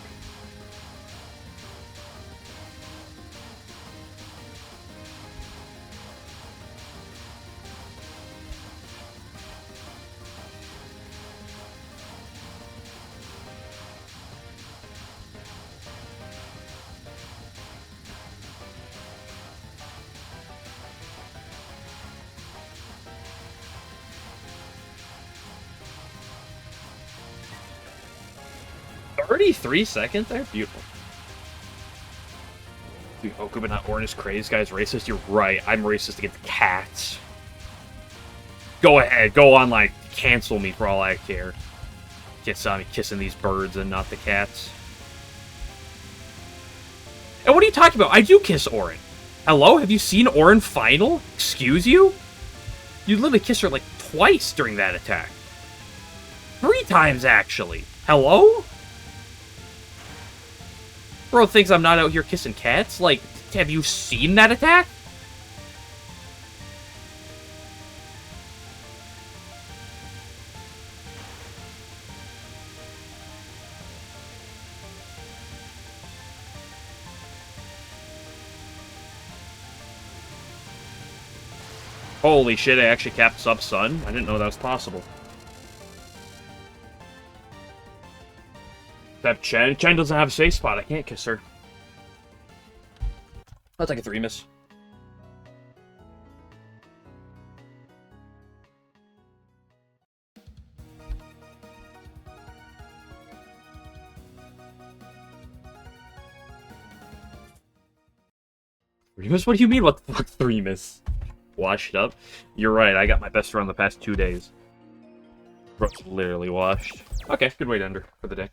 Three seconds there? Beautiful. Dude, Oku but not Orin is crazy. This guy's racist. You're right. I'm racist against cats. Go ahead. Go on, like, cancel me for all I care. Kiss on me kissing these birds and not the cats. And what are you talking about? I do kiss Orin. Hello? Have you seen Orin final? Excuse you? You literally kissed her, like, twice during that attack. 3 times, actually. Hello? Bro thinks I'm not out here kissing cats? Like, have you seen that attack? Holy shit, I actually capped sub-sun? I didn't know that was possible. Except Chen. Chen doesn't have a safe spot. I can't kiss her. I'll take a 3 miss. Remus, what do you mean? What the fuck 3 miss? Washed up? You're right, I got my best run the past 2 days. Bro's literally washed. Okay, good way to end her for the day.